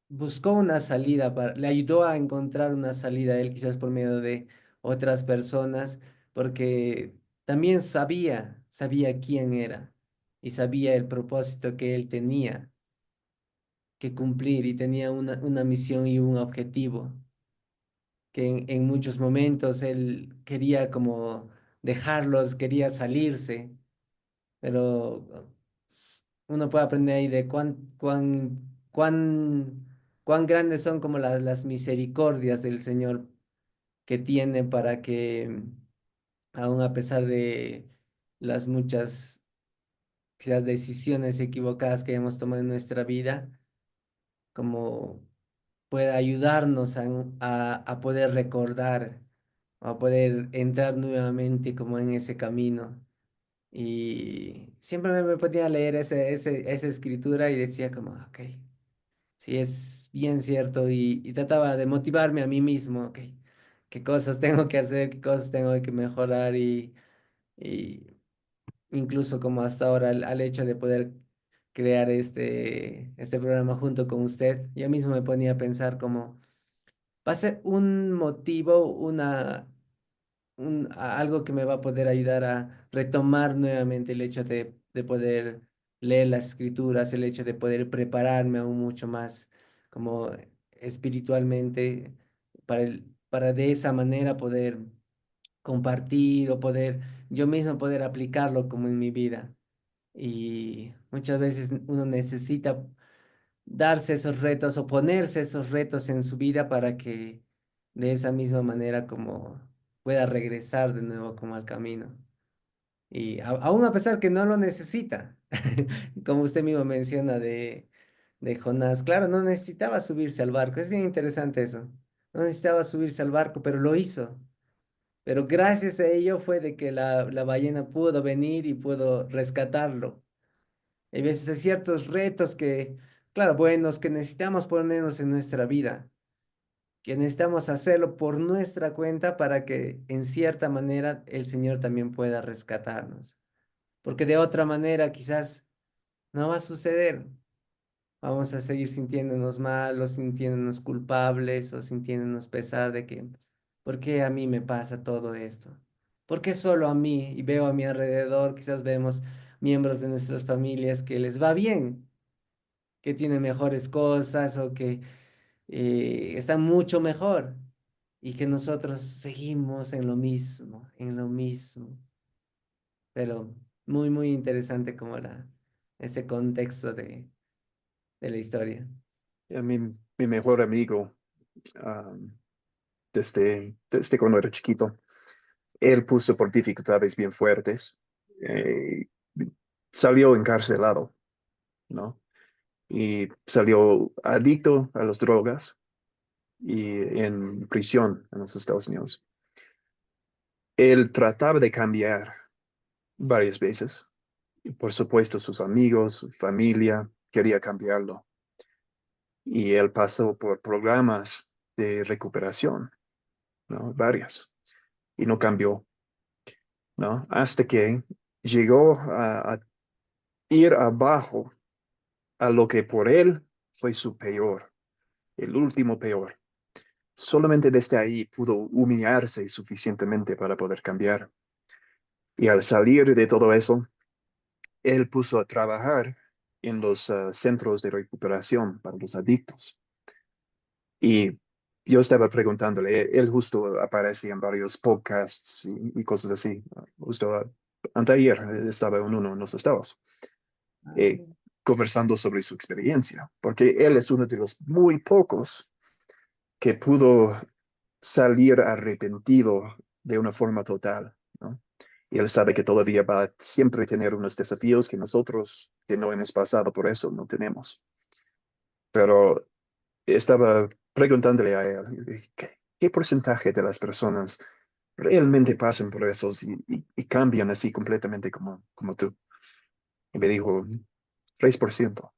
buscó una salida, le ayudó a encontrar una salida a él, quizás por medio de otras personas, porque también sabía quién era y sabía el propósito que él tenía que cumplir y tenía una misión y un objetivo, que en muchos momentos él quería como dejarlos, quería salirse, pero uno puede aprender ahí de cuán grandes son como las misericordias del Señor que tiene para que, aun a pesar de las muchas quizás decisiones equivocadas que hemos tomado en nuestra vida, como pueda ayudarnos a poder recordar, a poder entrar nuevamente como en ese camino. Y siempre me ponía a leer esa escritura y decía como, ok, sí, es bien cierto. Y trataba de motivarme a mí mismo, ok, qué cosas tengo que hacer, qué cosas tengo que mejorar. Y incluso como hasta ahora, al hecho de poder crear este programa junto con usted, yo mismo me ponía a pensar como, va a ser un motivo, algo que me va a poder ayudar a retomar nuevamente el hecho de poder leer las escrituras, el hecho de poder prepararme aún mucho más como espiritualmente para de esa manera poder compartir o poder yo mismo poder aplicarlo como en mi vida. Y muchas veces uno necesita darse esos retos o ponerse esos retos en su vida para que de esa misma manera como pueda regresar de nuevo como al camino. Y aún a pesar que no lo necesita, como usted mismo menciona de Jonás, claro, no necesitaba subirse al barco, es bien interesante eso, no necesitaba subirse al barco, pero lo hizo. Pero gracias a ello fue de que la ballena pudo venir y pudo rescatarlo. Hay veces hay ciertos retos que, claro, buenos, que necesitamos ponernos en nuestra vida, que necesitamos hacerlo por nuestra cuenta para que en cierta manera el Señor también pueda rescatarnos. Porque de otra manera quizás no va a suceder. Vamos a seguir sintiéndonos mal o sintiéndonos culpables o sintiéndonos pesar de que, ¿por qué a mí me pasa todo esto? ¿Por qué solo a mí? Y veo a mi alrededor, quizás vemos miembros de nuestras familias que les va bien, que tienen mejores cosas o que están mucho mejor y que nosotros seguimos en lo mismo, en lo mismo. Pero muy, muy interesante como ese contexto de la historia. Y a mi mejor amigo, um, desde cuando era chiquito, él puso por dificultades bien fuertes. eh, Salió encarcelado, ¿no? Y salió adicto a las drogas y en prisión en los Estados Unidos. Él trataba de cambiar varias veces. Y por supuesto, sus amigos, su familia quería cambiarlo. Y él pasó por programas de recuperación, ¿no? Varias. Y no cambió, ¿no? Hasta que llegó a ir abajo a lo que por él fue su peor, el último peor. Solamente desde ahí pudo humillarse suficientemente para poder cambiar. Y al salir de todo eso, él puso a trabajar en los centros de recuperación para los adictos. Y yo estaba preguntándole, él justo aparece en varios podcasts y cosas así. Justo anteayer estaba en uno en los estados, Ah, eh, conversando sobre su experiencia, porque él es uno de los muy pocos que pudo salir arrepentido de una forma total, ¿no? Y él sabe que todavía va a siempre tener unos desafíos que nosotros, que no hemos pasado por eso, no tenemos. Pero estaba preguntándole a él, ¿qué porcentaje de las personas realmente pasan por eso y cambian así completamente como tú? Y me dijo, 3%,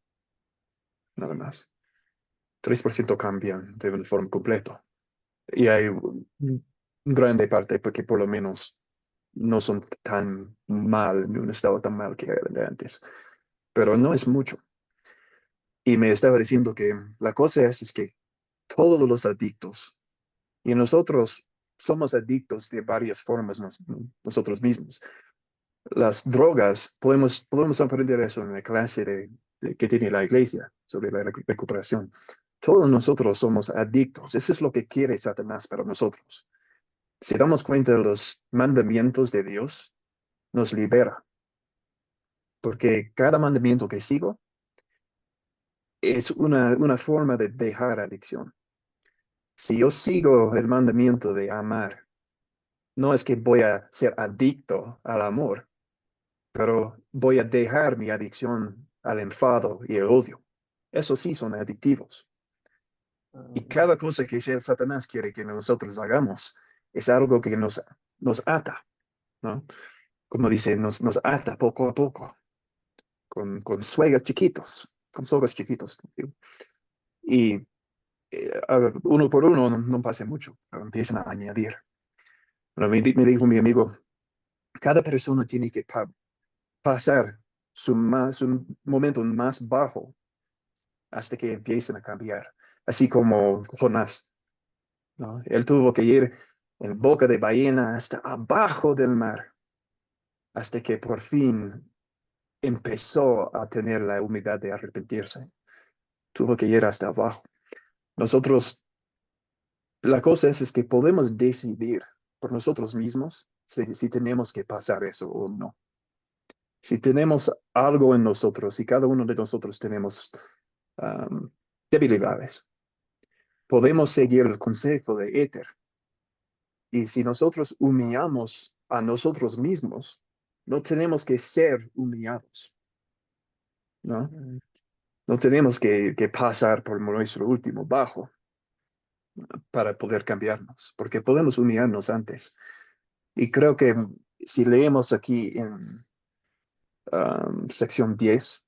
nada más. 3% cambian de una forma completa. Y hay grande parte porque por lo menos no son tan mal, en un estado tan mal que era de antes. Pero no es mucho. Y me estaba diciendo que la cosa es que todos los adictos, y nosotros somos adictos de varias formas nosotros mismos. Las drogas, podemos aprender eso en la clase que tiene la iglesia sobre la recuperación. Todos nosotros somos adictos. Eso es lo que quiere Satanás para nosotros. Si damos cuenta de los mandamientos de Dios, nos libera, porque cada mandamiento que sigo es una forma de dejar adicción. Si yo sigo el mandamiento de amar, no es que voy a ser adicto al amor, pero voy a dejar mi adicción al enfado y el odio. Eso sí son adictivos. Y ah, cada cosa que sea Satanás quiere que nosotros hagamos es algo que nos ata, ¿no? Como dice, nos ata poco a poco, con sueños chiquitos, con sogas chiquitos. Y a ver, uno por uno no pasa mucho, pero empiezan a añadir. Pero me dijo mi amigo, cada persona tiene que pasar su momento más bajo hasta que empiecen a cambiar. Así como Jonás, ¿no? Él tuvo que ir en boca de ballena hasta abajo del mar, hasta que por fin empezó a tener la humildad de arrepentirse. Tuvo que ir hasta abajo. Nosotros, la cosa es que podemos decidir por nosotros mismos si tenemos que pasar eso o no. Si tenemos algo en nosotros y cada uno de nosotros tenemos um, debilidades, podemos seguir el consejo de Éter. Y si nosotros humillamos a nosotros mismos, no tenemos que ser humillados, ¿no? mm, No tenemos que pasar por nuestro último bajo para poder cambiarnos, porque podemos humillarnos antes. Y creo que si leemos aquí en sección 10,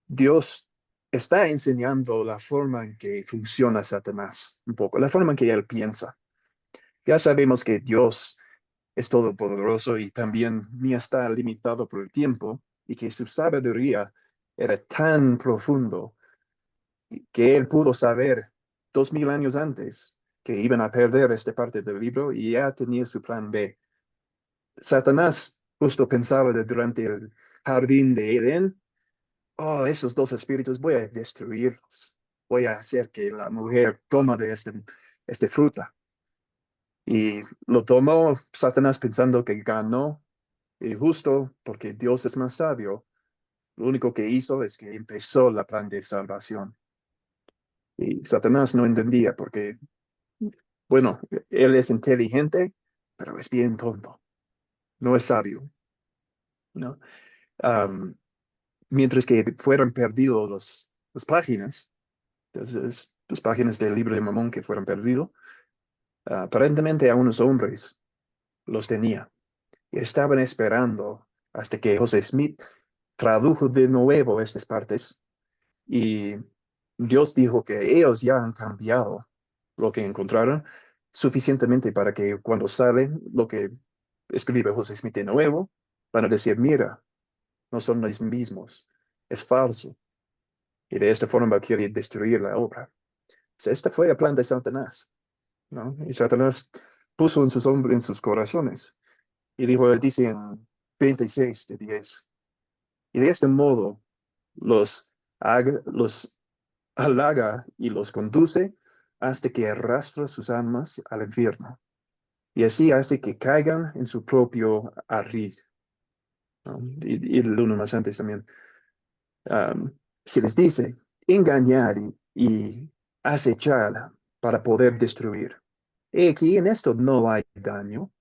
Dios está enseñando la forma en que funciona Satanás, un poco, la forma en que él piensa. Ya sabemos que Dios es todopoderoso y también ni está limitado por el tiempo y que su sabiduría era tan profundo que él pudo saber 2000 años antes que iban a perder esta parte del libro y ya tenía su plan B. Satanás justo pensaba durante el jardín de Edén, oh, esos dos espíritus voy a destruirlos, voy a hacer que la mujer coma de este fruta. Y lo tomó Satanás pensando que ganó, y justo porque Dios es más sabio, lo único que hizo es que empezó la plan de salvación. Y Satanás no entendía porque, bueno, él es inteligente, pero es bien tonto, no es sabio, ¿no? Um, Mientras que fueron perdidos las páginas, entonces, las páginas del libro de Mamón que fueron perdidos, aparentemente a unos hombres. los tenía. Y estaban esperando hasta que José Smith tradujo de nuevo estas partes y Dios dijo que ellos ya han cambiado lo que encontraron suficientemente para que cuando salen lo que escribe José Smith de nuevo, van a decir, mira, no son los mismos, es falso. Y de esta forma quiere destruir la obra. Esta fue el plan de Satanás, ¿no? Y Satanás puso en sus hombres, en sus corazones. Y dijo, dice en 26:10, y de este modo los halaga y los conduce hasta que arrastra sus almas al infierno. Y así hace que caigan en su propio ardid, ¿no? Y el uno más antes también. um, Se les dice engañar y acechar para poder destruir. He aquí en esto no hay daño.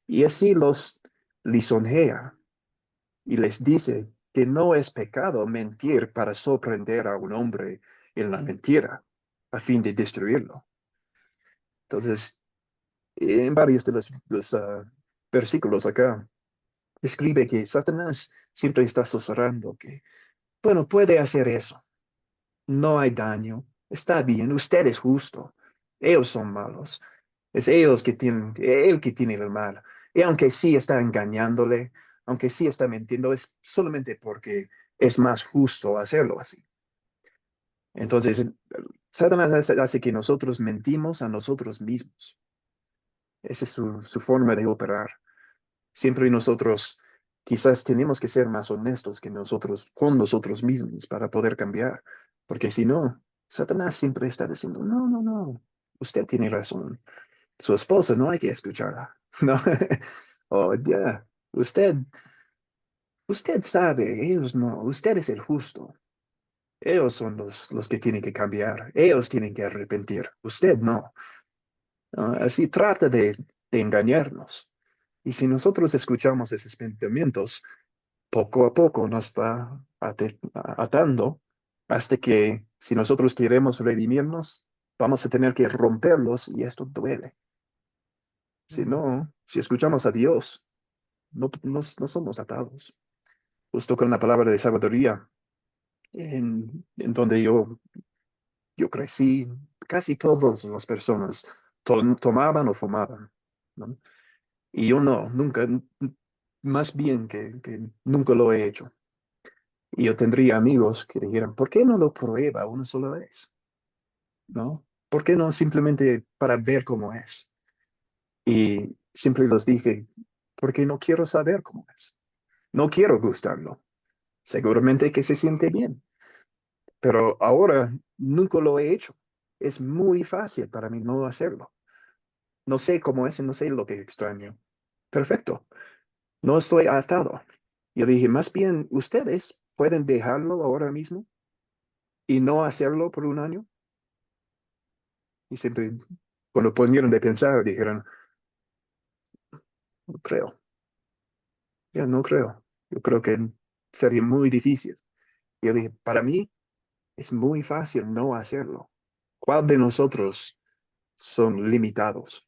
Y así los lisonjea y les dice que no es pecado mentir para sorprender a un hombre en la mentira a fin de destruirlo. Entonces, en varios de los versículos acá, escribe que Satanás siempre está susurrando que, bueno, puede hacer eso, no hay daño, está bien, usted es justo, ellos son malos, es ellos que tienen, él que tiene el mal. Y aunque sí está engañándole, aunque sí está mintiendo, es solamente porque es más justo hacerlo así. Entonces, Satanás hace que nosotros mentimos a nosotros mismos. Esa es su forma de operar. Siempre nosotros quizás tenemos que ser más honestos que nosotros con nosotros mismos para poder cambiar, porque si no, Satanás siempre está diciendo, no, no, no, usted tiene razón, su esposa no hay que escucharla, no, oh, ya, usted sabe, ellos no, usted es el justo, ellos son los que tienen que cambiar, ellos tienen que arrepentir, usted no. Así trata de engañarnos. Y si nosotros escuchamos esos pensamientos, poco a poco nos está atando hasta que si nosotros queremos redimirnos, vamos a tener que romperlos y esto duele. Si Mm. no, si escuchamos a Dios, no somos atados. Justo con la palabra de sabiduría, en donde yo crecí, casi todas las personas tomaban o fumaban, ¿no? Y yo no, nunca, más bien que nunca lo he hecho. Y yo tendría amigos que dijeran, ¿por qué no lo prueba una sola vez? ¿No? ¿Por qué no simplemente para ver cómo es? Y siempre les dije, porque no quiero saber cómo es. No quiero gustarlo. Seguramente que se siente bien, pero ahora nunca lo he hecho. Es muy fácil para mí no hacerlo. No sé cómo es y no sé lo que extraño. Perfecto. No estoy atado. Yo dije, más bien, ustedes pueden dejarlo ahora mismo y no hacerlo por un año. Y siempre, cuando ponieron de pensar, dijeron, no creo, ya no creo. Yo creo que sería muy difícil. Y yo dije, para mí es muy fácil no hacerlo. ¿Cuál de nosotros son limitados?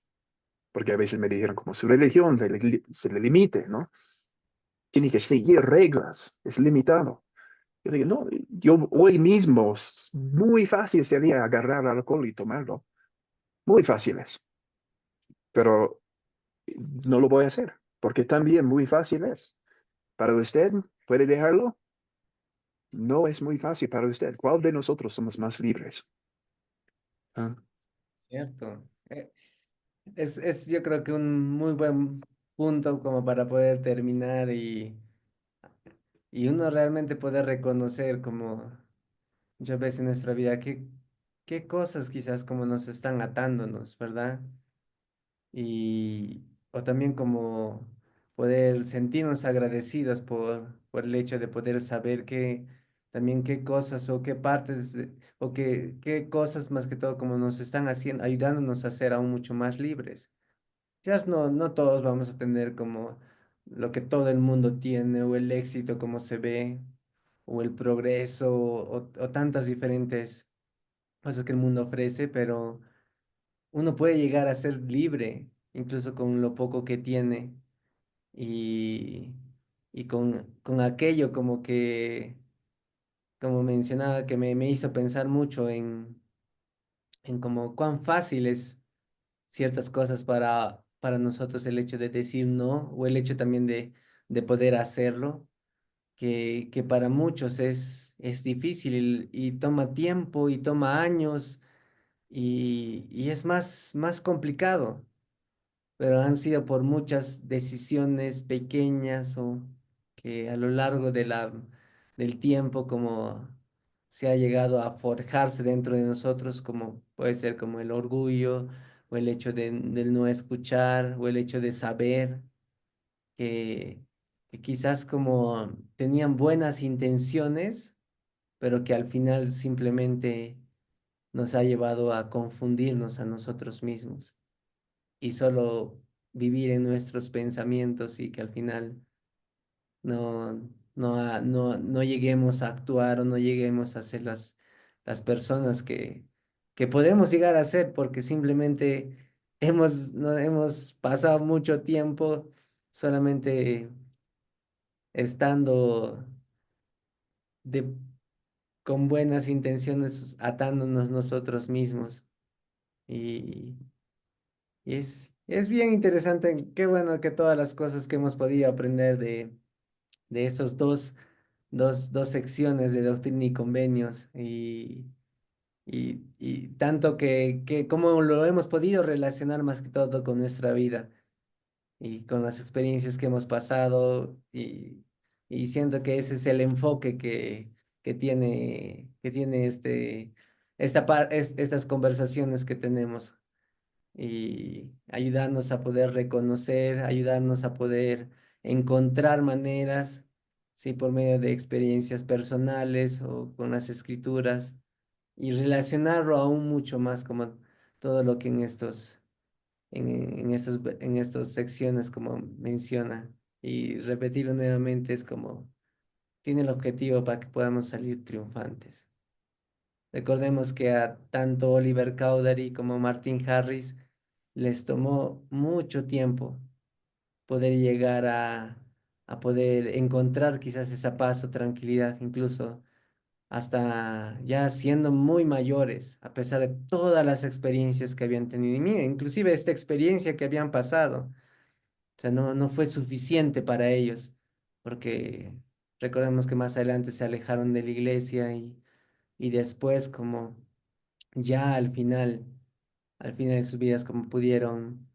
Porque a veces me dijeron, como su religión se le limite, ¿no? Tiene que seguir reglas, es limitado. Yo digo, no, yo hoy mismo, muy fácil sería agarrar alcohol y tomarlo. Muy fácil es, pero no lo voy a hacer, porque también muy fácil es. Para usted, ¿puede dejarlo? No es muy fácil para usted. ¿Cuál de nosotros somos más libres? Ah, Cierto. Yo creo que un muy buen punto como para poder terminar y uno realmente poder reconocer como muchas veces en nuestra vida qué cosas quizás como nos están atándonos, ¿verdad? Y o también como poder sentirnos agradecidos por el hecho de poder saber que también qué cosas o qué partes o qué cosas más que todo como nos están haciendo, ayudándonos a ser aún mucho más libres. Quizás no todos vamos a tener como lo que todo el mundo tiene o el éxito como se ve o el progreso o tantas diferentes cosas que el mundo ofrece, pero uno puede llegar a ser libre incluso con lo poco que tiene y, y con aquello como que, como mencionaba, que me hizo pensar mucho en como cuán fácil es ciertas cosas para nosotros el hecho de decir no o el hecho también de poder hacerlo, que para muchos es difícil y toma tiempo y toma años y es más complicado, pero han sido por muchas decisiones pequeñas o que a lo largo del tiempo como se ha llegado a forjarse dentro de nosotros, como puede ser como el orgullo o el hecho del no escuchar o el hecho de saber que, que quizás como tenían buenas intenciones, pero que al final simplemente nos ha llevado a confundirnos a nosotros mismos y solo vivir en nuestros pensamientos y que al final no lleguemos a actuar o no lleguemos a ser las personas que podemos llegar a ser porque simplemente no, hemos pasado mucho tiempo solamente estando de, con buenas intenciones atándonos nosotros mismos. Y, y es bien interesante, qué bueno que todas las cosas que hemos podido aprender de esos dos secciones de doctrina y convenios y tanto que cómo lo hemos podido relacionar más que todo con nuestra vida y con las experiencias que hemos pasado y siento que ese es el enfoque que tiene estas conversaciones que tenemos y ayudarnos a poder reconocer, ayudarnos a poder encontrar maneras, sí, por medio de experiencias personales o con las escrituras y relacionarlo aún mucho más como todo lo que en estas secciones como menciona y repetirlo nuevamente es como tiene el objetivo para que podamos salir triunfantes. Recordemos que a tanto Oliver Cowdery como Martin Harris les tomó mucho tiempo poder llegar a poder encontrar quizás esa paz o tranquilidad, incluso hasta ya siendo muy mayores, a pesar de todas las experiencias que habían tenido. Y mira, inclusive esta experiencia que habían pasado, o sea, no fue suficiente para ellos, porque recordemos que más adelante se alejaron de la iglesia y después como ya al final de sus vidas, como pudieron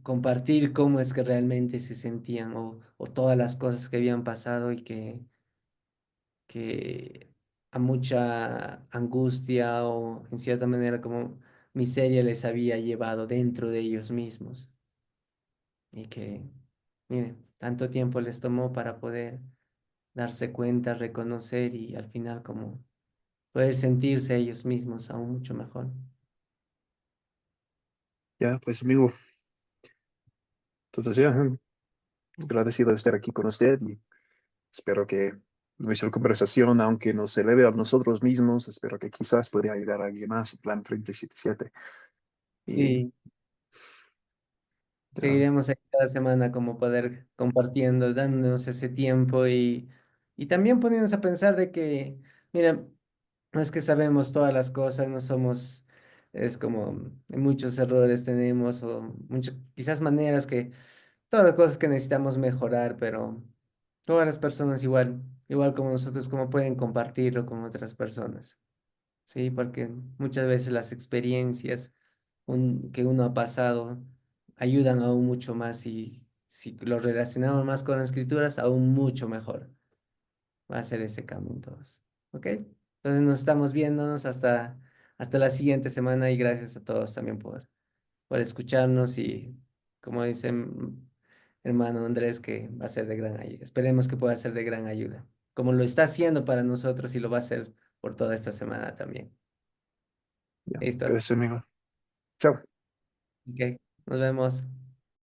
compartir cómo es que realmente se sentían o todas las cosas que habían pasado y que a mucha angustia o en cierta manera como miseria les había llevado dentro de ellos mismos y que, miren, tanto tiempo les tomó para poder darse cuenta, reconocer y al final como poder sentirse ellos mismos aún mucho mejor. Ya, pues amigo, entonces ya, agradecido de estar aquí con usted y espero que nuestra conversación, aunque nos eleve a nosotros mismos, espero que quizás pueda ayudar a alguien más en Plan 377. Y Sí, ya, seguiremos ahí cada semana como poder compartiendo, dándonos ese tiempo y también poniéndonos a pensar de que, mira, no es que sabemos todas las cosas, no somos, es como muchos errores tenemos o muchas, quizás maneras que, todas las cosas que necesitamos mejorar, pero todas las personas igual como nosotros, como pueden compartirlo con otras personas. Sí, porque muchas veces las experiencias que uno ha pasado ayudan aún mucho más y si lo relacionamos más con las escrituras, aún mucho mejor. Va a ser ese cambio en todos. ¿Ok? Entonces nos estamos viéndonos hasta la siguiente semana y gracias a todos también por escucharnos y como dice hermano Andrés, que va a ser de gran ayuda. Esperemos que pueda ser de gran ayuda, como lo está haciendo para nosotros y lo va a hacer por toda esta semana también. ya, Listo. gracias amigo. Chao. Ok, nos vemos.